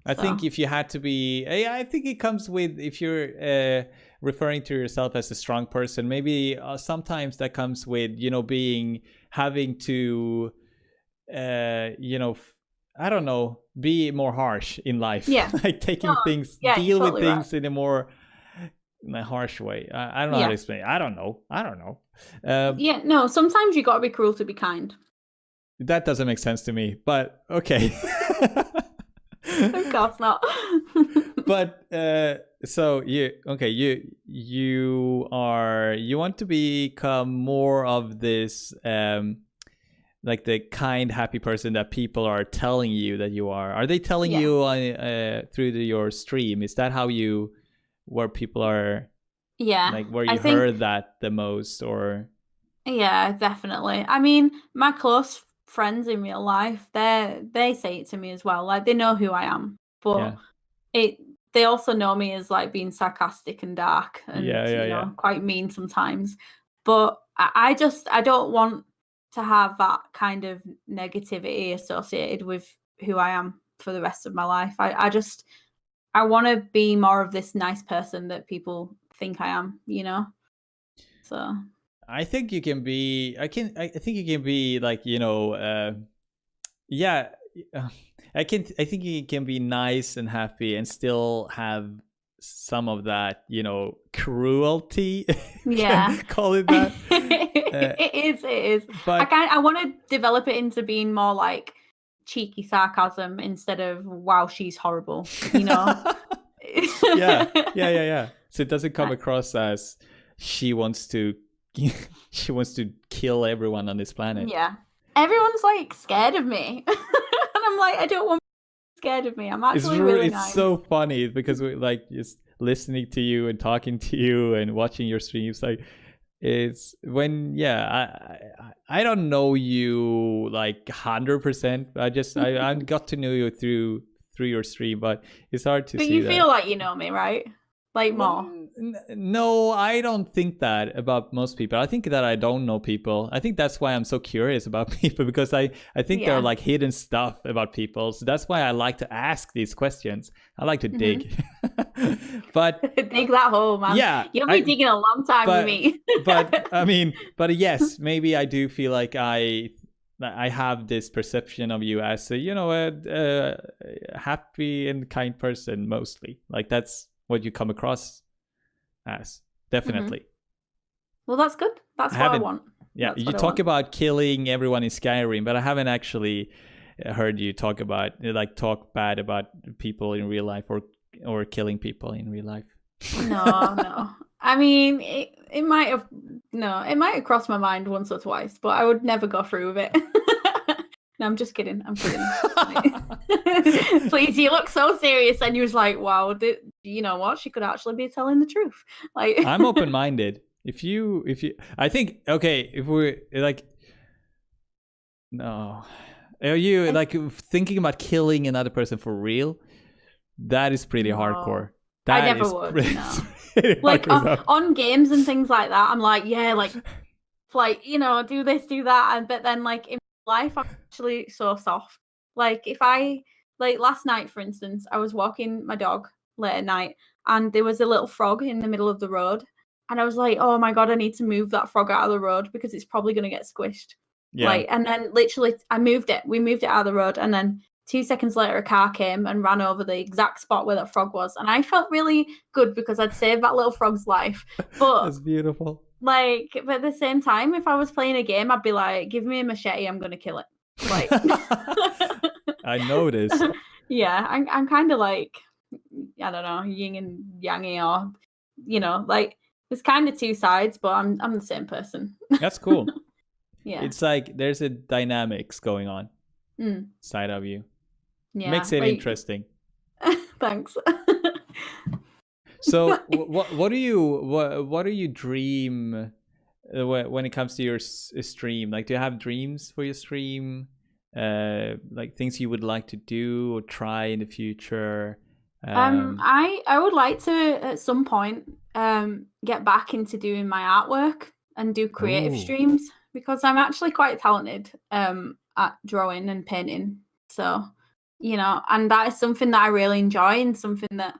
I think if you had to be, I think it comes with if you're referring to yourself as a strong person. Maybe sometimes that comes with having to, I don't know, be more harsh in life. Yeah, like taking things, deal with things in a more harsh way. I don't know how to explain it. I don't know. Sometimes you got to be cruel to be kind. That doesn't make sense to me, but okay. Of course not. But so you want to become more of this like the kind, happy person that people are telling you that you are. Are they telling you on through your stream? Is that where people are? Yeah, like where you heard that the most, or? Yeah, definitely. I mean, my close friends in real life, they say it to me as well. Like, they know who I am, but they also know me as like being sarcastic and dark and quite mean sometimes. But I don't want to have that kind of negativity associated with who I am for the rest of my life. I want to be more of this nice person that people think I am, So I think you can be. I think you can be like I think you can be nice and happy and still have some of that cruelty. Yeah, call it that. It is. But I want to develop it into being more like cheeky sarcasm instead of wow, she's horrible. Yeah. So it doesn't come across as she wants to kill everyone on this planet. Yeah, everyone's like scared of me, and I'm like, I don't want to be scared of me. I'm actually really nice. It's so funny because we like just listening to you and talking to you and watching your streams. Like, it's when I don't know you like 100%. I got to know you through through your stream, but it's hard to But see you that. feel like you know me, right? Like more. No, I don't think that about most people. I think that I don't know people. I think that's why I'm so curious about people, because I think there are like hidden stuff about people. So that's why I like to ask these questions. I like to dig. But dig that hole, man. Yeah, You'll be digging a long time with me. but yes, maybe I do feel like I have this perception of you as a happy and kind person mostly. Like that's what you come across as, definitely. Well, that's good. That's what I want. Yeah, you talk about killing everyone in Skyrim, but I haven't actually heard you talk bad about people in real life or killing people in real life. No. I mean, it might have crossed my mind once or twice, but I would never go through with it. No, I'm just kidding. I'm kidding. Please, you look so serious, and you was like, "Wow, you know what? She could actually be telling the truth." Like, I'm open-minded. If you, I think, okay, if we're like, no, are you like thinking about killing another person for real? That is pretty hardcore. I never would. No. Like on games and things like that, I'm like, yeah, like do this, do that, but then like in life, I'm actually so soft. Like if I last night, for instance, I was walking my dog late at night, and there was a little frog in the middle of the road, and I was like, oh my god, I need to move that frog out of the road because it's probably going to get squished. Yeah. And then literally, I moved it. We moved it out of the road, and then 2 seconds later, a car came and ran over the exact spot where that frog was. And I felt really good because I'd saved that little frog's life. But that's beautiful. But at the same time, if I was playing a game, I'd be like, give me a machete, I'm going to kill it. Like, I noticed. Yeah, I'm kind of like, I don't know, yin and yangy, or, like, there's kind of two sides, but I'm the same person. That's cool. Yeah. It's like there's a dynamics going on side of you. Yeah. Makes it interesting. Thanks. So what do you dream when it comes to your stream? Like, do you have dreams for your stream? Like things you would like to do or try in the future? I would like to at some point get back into doing my artwork and do creative streams, because I'm actually quite talented at drawing and painting. So, and that is something that I really enjoy, and something that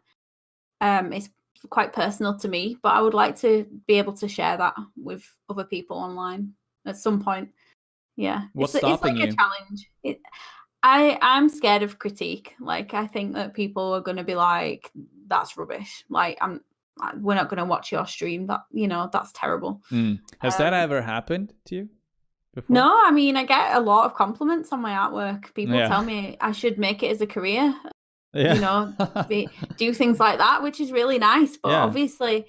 is quite personal to me. But I would like to be able to share that with other people online at some point. Yeah. What's stopping you? It's like a challenge. I'm scared of critique. Like, I think that people are going to be like, that's rubbish. Like, we're not going to watch your stream. That, that's terrible. Has that ever happened to you before? No, I mean, I get a lot of compliments on my artwork. People tell me I should make it as a career. Yeah. Do things like that, which is really nice. But obviously,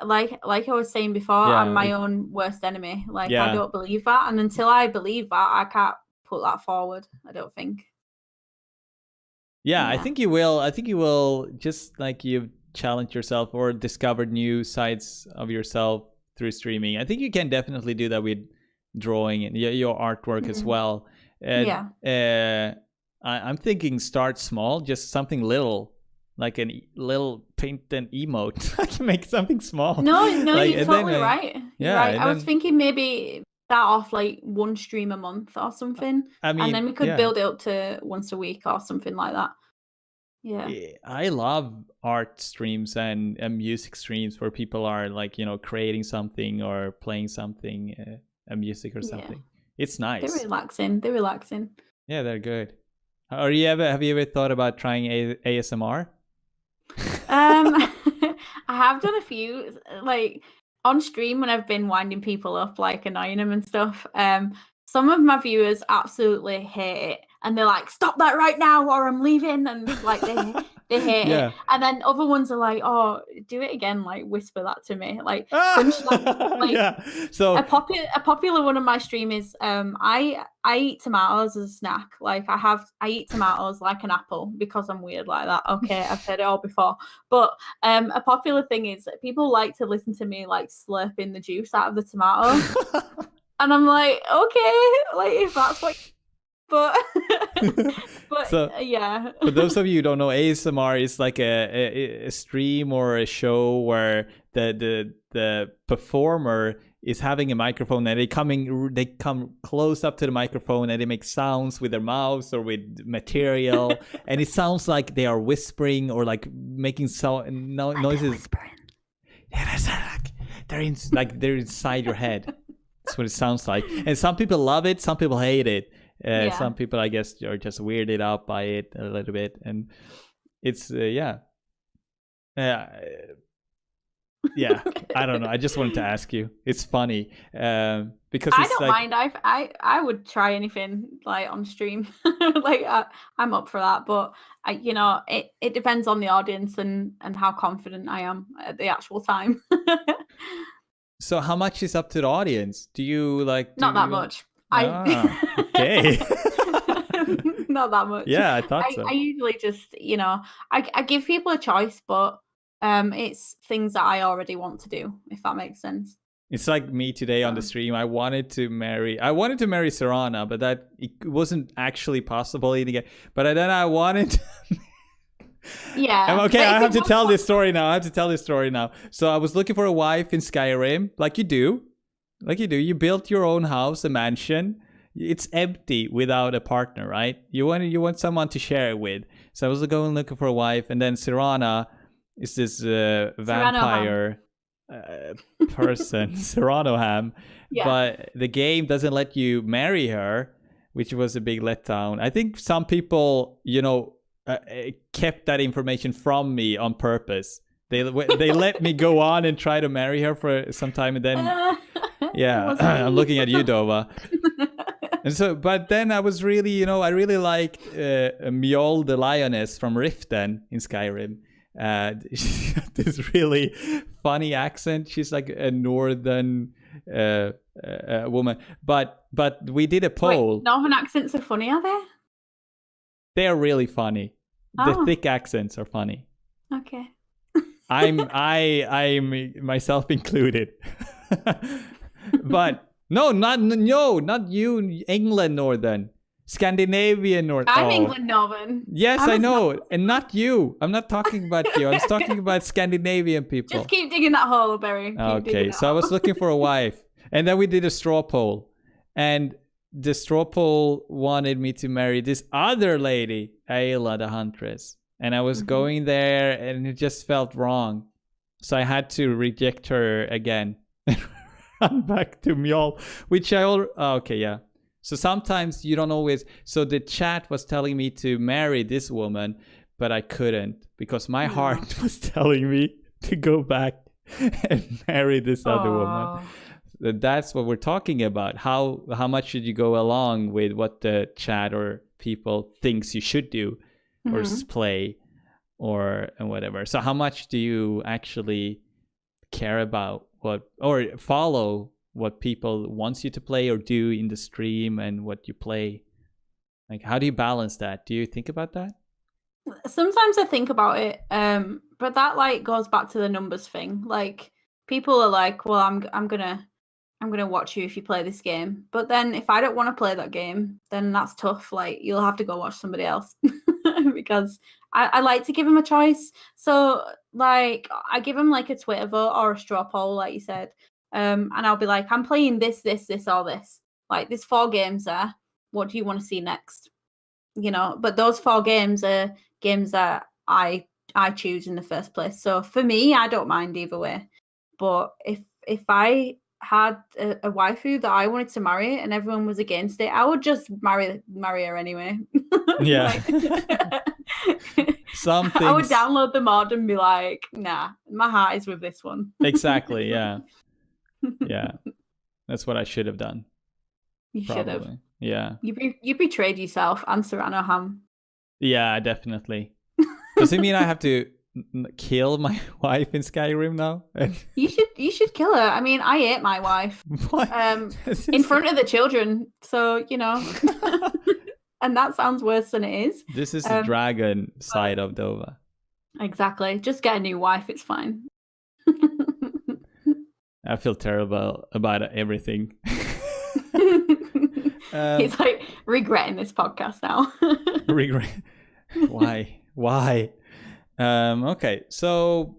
like I was saying before, I'm my own worst enemy. Like, I don't believe that. And until I believe that, I can't put that forward, I don't think. Yeah, I think you will. I think you will, just like you've challenged yourself or discovered new sides of yourself through streaming. I think you can definitely do that with drawing and your artwork as well. I'm thinking start small, just something little, like a little paint and emote. I can make something small. No, you're totally right. Yeah, right. I was thinking maybe start off like one stream a month or something. I mean, and then we could build it up to once a week or something like that. Yeah. I love art streams and music streams where people are like, creating something or playing something, a music or something. It's nice. They're relaxing. Yeah, they're good. Have you ever thought about trying ASMR? I have done a few, like on stream when I've been winding people up, like annoying them and stuff. Some of my viewers absolutely hate it, and they're like, "Stop that right now, or I'm leaving!" And like they hate it. And then other ones are like, "Oh, do it again! Like whisper that to me!" Like, So a popular one of my stream is I eat tomatoes as a snack. Like I eat tomatoes like an apple because I'm weird like that. Okay, I've said it all before. But a popular thing is that people like to listen to me like slurping the juice out of the tomato. And I'm like, okay, like if that's what, but But So yeah. for those of you who don't know, ASMR is like a stream or a show where the performer is having a microphone and they come close up to the microphone and they make sounds with their mouths or with material and it sounds like they are whispering or like making noises. Yeah, they're inside your head. That's what it sounds like. And some people love it, some people hate it. Some people, I guess, are just weirded out by it a little bit, and it's yeah. I don't know. I just wanted to ask you. It's funny because I don't mind. I would try anything like on stream. Like I'm up for that, but it depends on the audience and how confident I am at the actual time. So how much is up to the audience? Do you like? Not that much. Okay. Not that much. Yeah, I thought so. I usually just, I give people a choice, but it's things that I already want to do, if that makes sense. It's like me today on the stream. I wanted to marry Serana, but that it wasn't actually possible in the game. But then I wanted Yeah. Okay, I have to tell this story now. So I was looking for a wife in Skyrim, like you do. You built your own house, a mansion. It's empty without a partner, right? You want someone to share it with. So I was going looking for a wife, and then Serana is this vampire person, Seranoham. Yeah. But the game doesn't let you marry her, which was a big letdown. I think some people, kept that information from me on purpose. They let me go on and try to marry her for some time, and then yeah, I'm looking at you, Dova. And so, but then I was really, I really liked Mjol the lioness from Riften in Skyrim. She's got this really funny accent. She's like a northern woman. But we did a poll. Wait, northern accents are funny, are they? They are really funny. The thick accents are funny. Okay. I'm myself included. But not you, England Northern. Scandinavian Northern. I'm England Northern. Yes, I know. And not you. I'm not talking about you. I'm talking about Scandinavian people. Just keep digging that hole, Barry. Okay, so I was looking for a wife. And then we did a straw poll. And the straw poll wanted me to marry this other lady, Ayla the Huntress. And I was going there and it just felt wrong. So I had to reject her again. Run back to Mjol, which okay, yeah. So sometimes you don't always. So the chat was telling me to marry this woman, but I couldn't because my heart was telling me to go back and marry this other woman. That's what we're talking about. How much should you go along with what the chat or people thinks you should do, or play, and whatever. So how much do you actually care about or follow what people wants you to play or do in the stream and what you play? Like, how do you balance that? Do you think about that? Sometimes I think about it, but that goes back to the numbers thing. Like, people are like, well, I'm gonna watch you if you play this game. But then if I don't want to play that game, then that's tough. Like, you'll have to go watch somebody else because I like to give them a choice. So like, I give them like a Twitter vote or a straw poll, like you said. And I'll be like, I'm playing this, or this. Like, there's 4 games there. What do you want to see next? But those 4 games are games that I choose in the first place. So for me, I don't mind either way. But if I had a waifu that I wanted to marry and everyone was against it, I would just marry her anyway. Yeah. Some things... I would download the mod and be like, nah, my heart is with this one. Exactly, yeah. Yeah. That's what I should have done. You should have. Yeah. You betrayed yourself and Seranoham. Yeah, definitely. Does it mean I have to kill my wife in Skyrim now? You should kill her. I mean, I ate my wife. What? In front of the children. So, and that sounds worse than it is. This is the dragon side of Dova. Exactly. Just get a new wife. It's fine. I feel terrible about everything. He's like regretting this podcast now. Regret. Why? Okay, so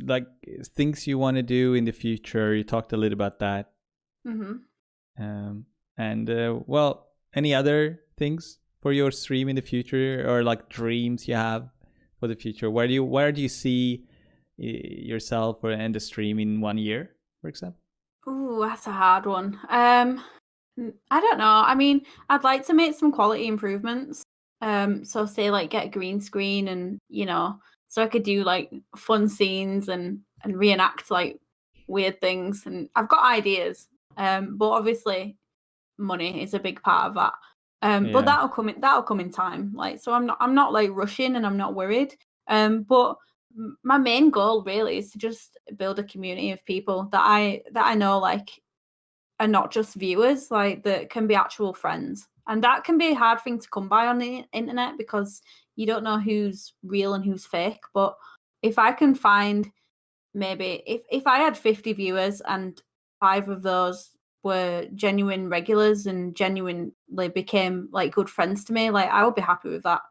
like things you want to do in the future. You talked a little about that. And well, any other things for your stream in the future, or like dreams you have for the future? Where do you see yourself and the stream in 1 year, for example? Ooh, that's a hard one. I don't know. I mean, I'd like to make some quality improvements. So say like get a green screen and so I could do like fun scenes and reenact like weird things. And I've got ideas. But obviously money is a big part of that. But that'll come in time. Like, so I'm not like rushing, and I'm not worried. But my main goal really is to just build a community of people that I know like are not just viewers, like that can be actual friends. And that can be a hard thing to come by on the internet because you don't know who's real and who's fake. But if I can find maybe if I had 50 viewers and 5 of those were genuine regulars and genuinely became like good friends to me, like I would be happy with that.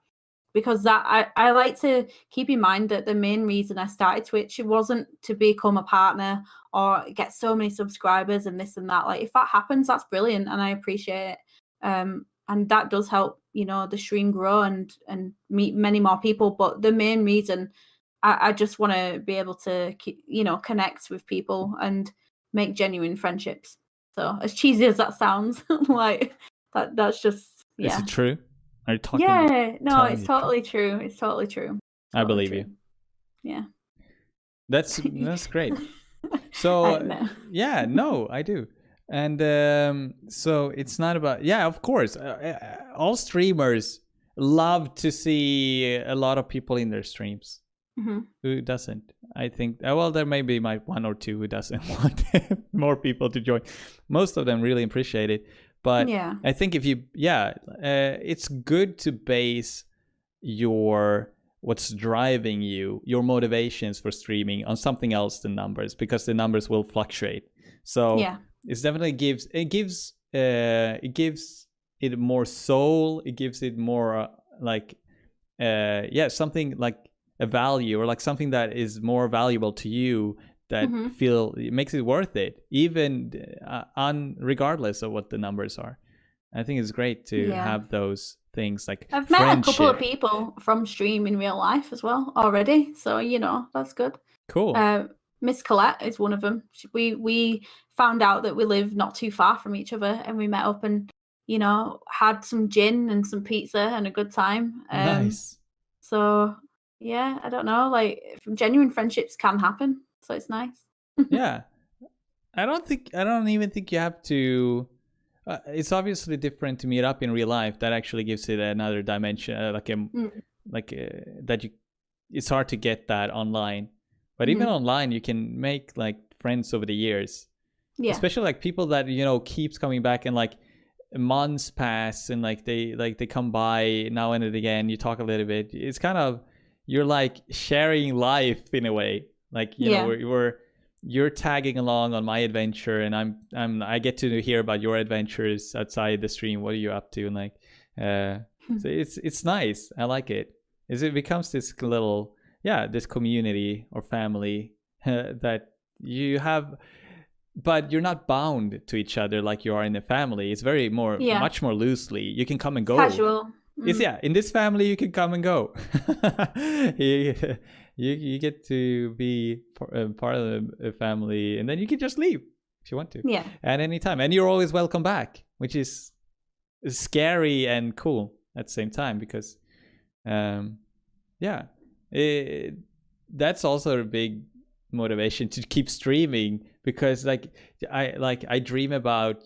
Because that I like to keep in mind that the main reason I started Twitch, it wasn't to become a partner or get so many subscribers and this and that. Like if that happens, that's brilliant and I appreciate it. And that does help, the stream grow and meet many more people. But the main reason I just want to be able to, connect with people and make genuine friendships. So as cheesy as that sounds, like that's just, yeah. Is it true? Are you talking? Yeah, no, it's totally true. It's totally true. I believe you. Yeah. That's great. So yeah, no, I do. And so it's not about, of course, all streamers love to see a lot of people in their streams. Who doesn't? I think, well, there may be my 1 or 2 who doesn't want more people to join. Most of them really appreciate it. But I think if you, it's good to base what's driving you, your motivations for streaming on something else than numbers, because the numbers will fluctuate. So it's definitely gives it more soul. It gives it more something like a value, or like something that is more valuable to you, that it makes it worth it, even regardless of what the numbers are. I think it's great to have those things like I've met a couple of people from stream in real life as well already, so that's good. Cool. Miss Colette is one of them. We found out that we live not too far from each other, and we met up and had some gin and some pizza and a good time. Nice. So yeah, I don't know, like genuine friendships can happen. So it's nice. Yeah. I don't even think you have to. It's obviously different to meet up in real life. That actually gives it another dimension, it's hard to get that online. But even online, you can make like friends over the years. Yeah. Especially like people that keeps coming back, and like months pass, and like they come by now and again. You talk a little bit. It's kind of, you're like sharing life in a way. Like you're tagging along on my adventure, and I get to hear about your adventures outside the stream. What are you up to? And like, so it's nice. I like it. It becomes this little this community or family that you have, but you're not bound to each other like you are in a family. It's very much more loosely. You can come and go. Casual. It's in this family you can come and go. You get to be part of a family, and then you can just leave if you want to. Yeah. At any time, and you're always welcome back, which is scary and cool at the same time, because that's also a big motivation to keep streaming, because I dream about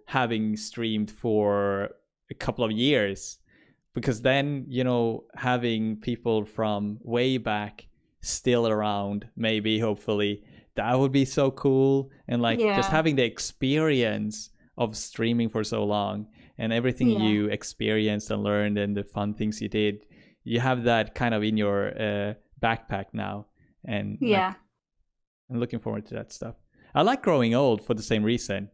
having streamed for a couple of years, because then having people from way back still around, maybe, hopefully, that would be so cool. And just having the experience of streaming for so long, and everything you experienced and learned, and the fun things you did, you have that kind of in your backpack now. And I'm looking forward to that stuff. I like growing old for the same reason.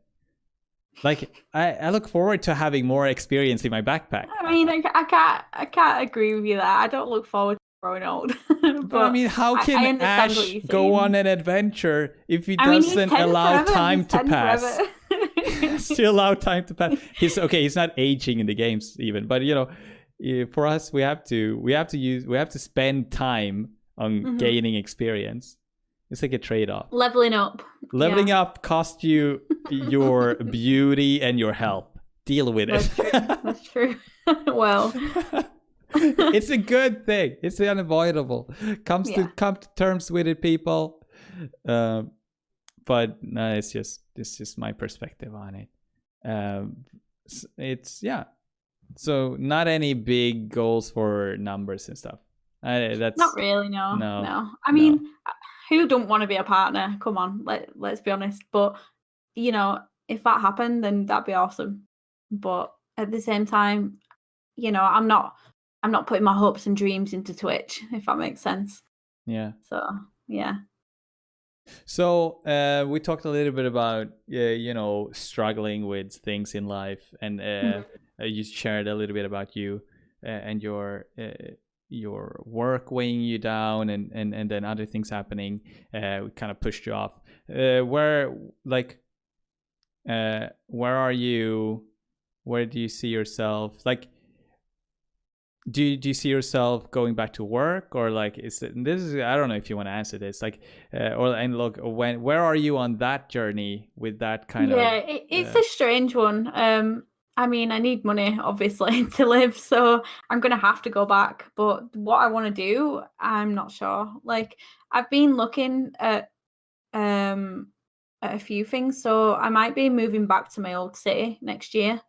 Like I look forward to having more experience in my backpack. I mean, I can't agree with you there. I don't look forward to growing old, But I but mean, how can I understand what Ash you're go on saying. an adventure if he I mean, he's doesn't 10 allow forever. time He's to 10 pass? forever. Still allow time to pass. He's not aging in the games even, but for us, we have to spend time on gaining experience. It's like a trade-off. Leveling up. Leveling up costs you your beauty and your health. Deal with it. That's true. Well, it's a good thing. It's unavoidable. Come to terms with it, people. But no, it's just my perspective on it. It's So not any big goals for numbers and stuff. That's not really. No. I mean, who don't want to be a partner? Come on, let's be honest. But if that happened, then that'd be awesome. But at the same time, I'm not putting my hopes and dreams into Twitch, if that makes sense. Yeah. So yeah. So we talked a little bit about struggling with things in life, and you shared a little bit about you and your work weighing you down, and then other things happening kind of pushed you off. Where are you? Where do you see yourself? Like, do you see yourself going back to work, or like I don't know if you want to answer this, like where are you on that journey with that kind of? Yeah, it's a strange one. I mean, I need money obviously to live, so I'm gonna have to go back. But what I want to do, I'm not sure. Like, I've been looking at a few things, so I might be moving back to my old city next year.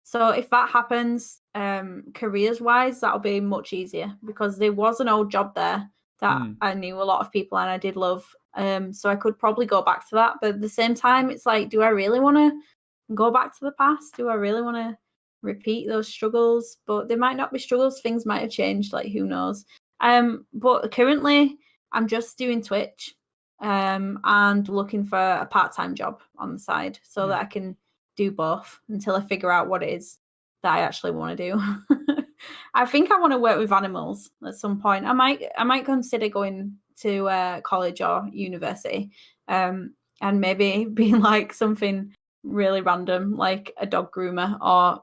So if that happens, careers wise, that'll be much easier, because there was an old job there that I knew a lot of people and I did love. So I could probably go back to that. But at the same time, it's like, do I really want to go back to the past? Do I really want to repeat those struggles? But they might not be struggles. Things might have changed. Like, who knows? But currently, I'm just doing Twitch and looking for a part-time job on the side, so that I can do both until I figure out what it is that I actually want to do. I think I want to work with animals at some point. I might consider going to college or university, and maybe being like something really random, like a dog groomer, or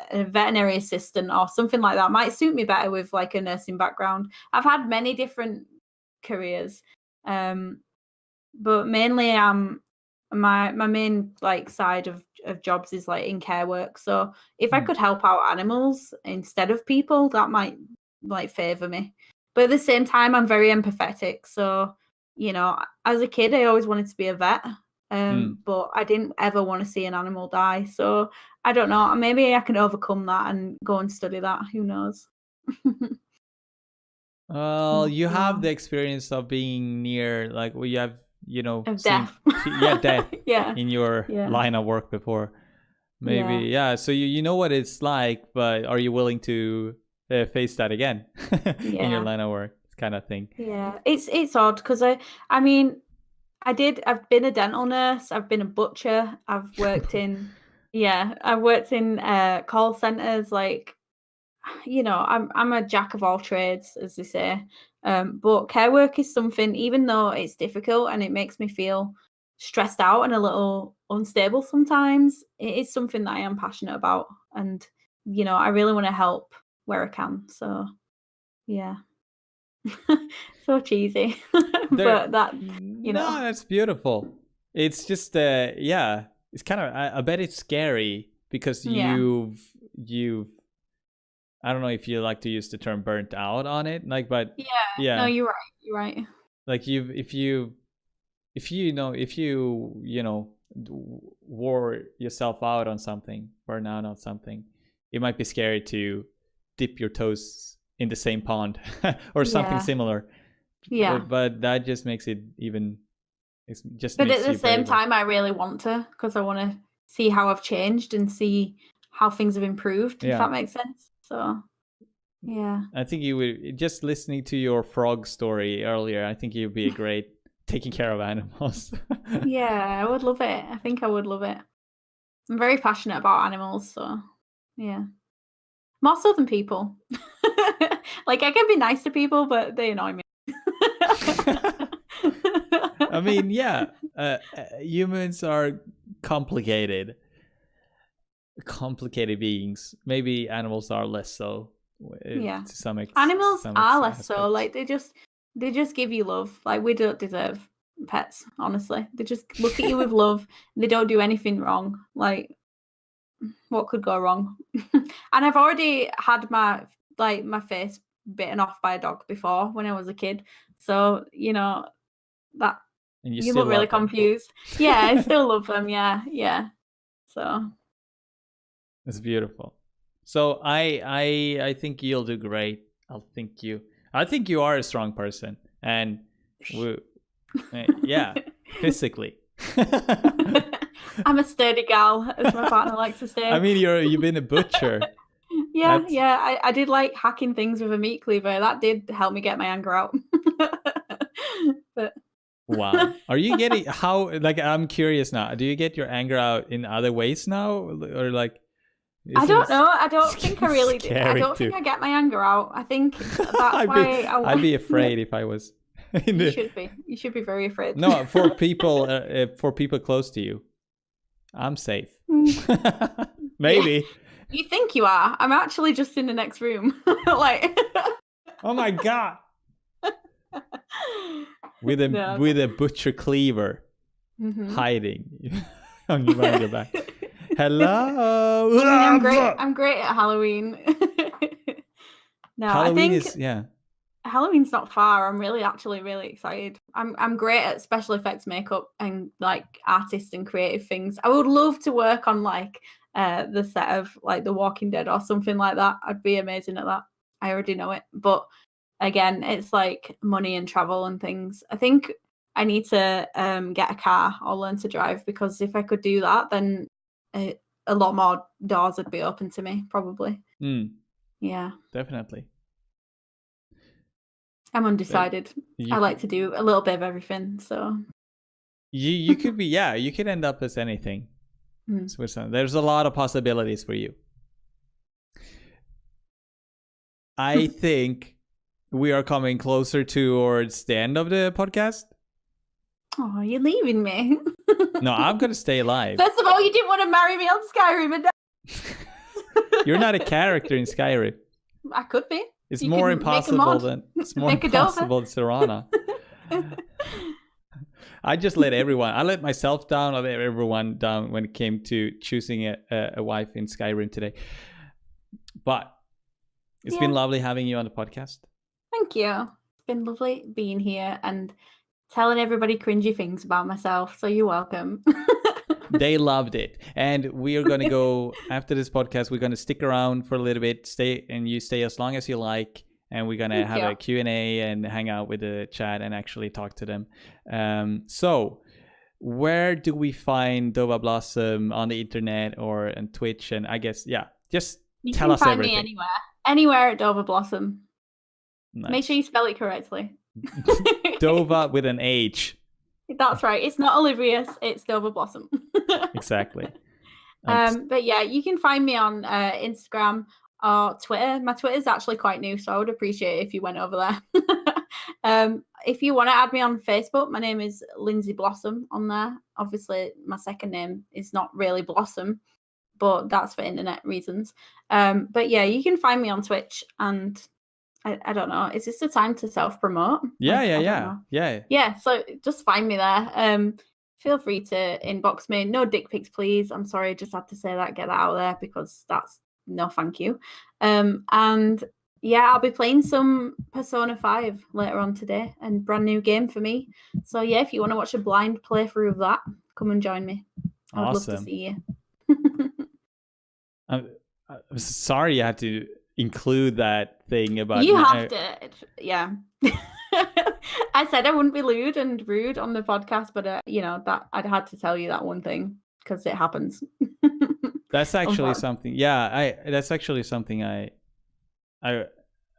a veterinary assistant or something like that. Might suit me better with like a nursing background. I've had many different careers, but mainly my main like side of jobs is like in care work. So if I could help out animals instead of people, that might like favor me. But at the same time, I'm very empathetic. So as a kid, I always wanted to be a vet, but I didn't ever want to see an animal die. So I don't know. Maybe I can overcome that and go and study that. Who knows? Well, you have the experience of being near, like, well, you have death. death Yeah. in your line of work before, maybe. So you know what it's like, but are you willing to face that again in your line of work kind of thing? It's odd, because I mean, I've been a dental nurse, I've been a butcher, I've worked in call centers. Like, I'm a jack of all trades, as they say. But care work is something, even though it's difficult and it makes me feel stressed out and a little unstable sometimes, it is something that I am passionate about. And, I really want to help where I can. So, yeah. So cheesy. But that, No, that's beautiful. It's just, it's kind of, I bet it's scary because you've I don't know if you like to use the term burnt out on it, like, but no, you're right. Like if you wore yourself out on something, burn out on something, it might be scary to dip your toes in the same pond or something similar. But that just makes it even. But at the same time, I really want to, because I want to see how I've changed and see how things have improved. If that makes sense. So, yeah. I think you would, just listening to your frog story earlier, I think you'd be a great taking care of animals. Yeah, I would love it. I think I would love it. I'm very passionate about animals, so yeah. More so than people. Like, I can be nice to people, but they annoy me. I mean, yeah, humans are complicated beings. Maybe animals are less so. Yeah. To some Animals are less aspects. so. Like, they just give you love. Like, we don't deserve pets, honestly. They just look at you with love. They don't do anything wrong. Like, what could go wrong? And I've already had my face bitten off by a dog before when I was a kid. So, that And you look really confused. Yeah, I still love them. Yeah. So it's beautiful. So I think you'll do great. I think you are a strong person, and yeah, physically. I'm a sturdy gal, as my partner likes to say. I mean, you've been a butcher. Yeah. I did like hacking things with a meat cleaver. That did help me get my anger out. But wow, are you getting how? Like, I'm curious now. Do you get your anger out in other ways now, or like? I don't know. I don't think I really do. I don't think I get my anger out. I think that's why I'd be afraid if I was. You should be. You should be very afraid. No, for people close to you, I'm safe. Maybe. Yeah. You think you are? I'm actually just in the next room. Like. Oh my god. With a butcher cleaver, hiding on your back. Hello. I'm great at Halloween. No, Halloween I think Halloween's not far. I'm actually really excited. I'm great at special effects makeup and like artists and creative things. I would love to work on like the set of like The Walking Dead or something like that. I'd be amazing at that. I already know it. But again, it's like money and travel and things. I think I need to get a car or learn to drive, because if I could do that, then a lot more doors would be open to me, probably. Yeah. Definitely. I'm undecided. I like to do a little bit of everything, so. You could be, you could end up as anything. There's a lot of possibilities for you. I think we are coming closer towards the end of the podcast. Oh, you're leaving me. No, I'm going to stay alive. First of all, you didn't want to marry me on Skyrim. And You're not a character in Skyrim. I could be. It's more impossible than Serana. I just let I let myself down. I let everyone down when it came to choosing a wife in Skyrim today. But it's been lovely having you on the podcast. Thank you. It's been lovely being here and telling everybody cringy things about myself. So you're welcome. They loved it. And we are going to go, after this podcast, we're going to stick around for a little bit. You stay as long as you like. And we're going to have a Q&A and hang out with the chat and actually talk to them. So where do we find Dovahblossom on the internet or on Twitch? And I guess, just tell us everything. You can find me anywhere at Dovahblossom. Nice. Make sure you spell it correctly. Dova with an H. That's right. It's not Olivius. It's Dovahblossom. Exactly. But yeah, you can find me on Instagram or Twitter. My Twitter's actually quite new, so I would appreciate it if you went over there. If you want to add me on Facebook, my name is Lindsay Blossom on there. Obviously, my second name is not really Blossom, but that's for internet reasons. But yeah, you can find me on Twitch, and I don't know. Is this the time to self-promote? Yeah. So just find me there. Feel free to inbox me. No dick pics, please. I'm sorry, just had to say that, get that out there, because that's no thank you. And yeah, I'll be playing some Persona 5 later on today, and brand new game for me. So yeah, if you want to watch a blind playthrough of that, come and join me. I would love to see you. I'm sorry you had to include that thing about you have to. Yeah. I said I wouldn't be lewd and rude on the podcast, but that I'd had to tell you that one thing because it happens. That's actually something. Yeah, that's actually something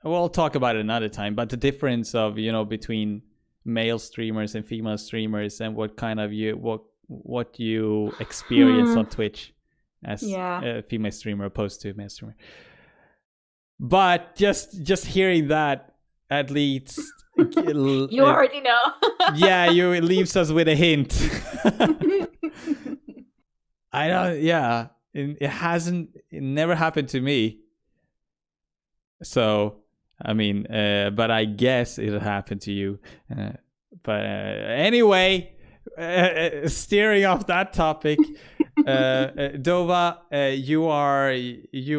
we'll talk about it another time. But the difference of between male streamers and female streamers, and what kind of what you experience on Twitch. as Yeah. a female streamer opposed to a male streamer. But just hearing that, at least You already know. yeah, it leaves us with a hint. I don't. Yeah, it never happened to me. So I mean, but I guess it happened to you. But anyway, steering off that topic, Dova, you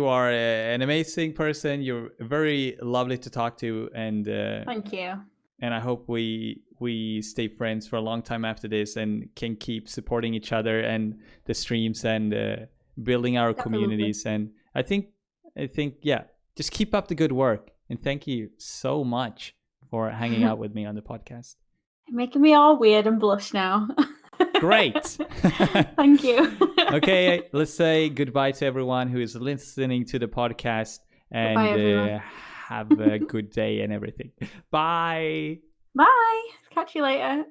are an amazing person. You're very lovely to talk to, and Thank you. And I hope we stay friends for a long time after this, and can keep supporting each other and the streams, and building our communities. And I think yeah, just keep up the good work, and thank you so much for hanging out with me on the podcast. You're making me all weird and blush now. Great. Thank you. Okay, let's say goodbye to everyone who is listening to the podcast, and have a good day and everything. Bye. Bye. Catch you later.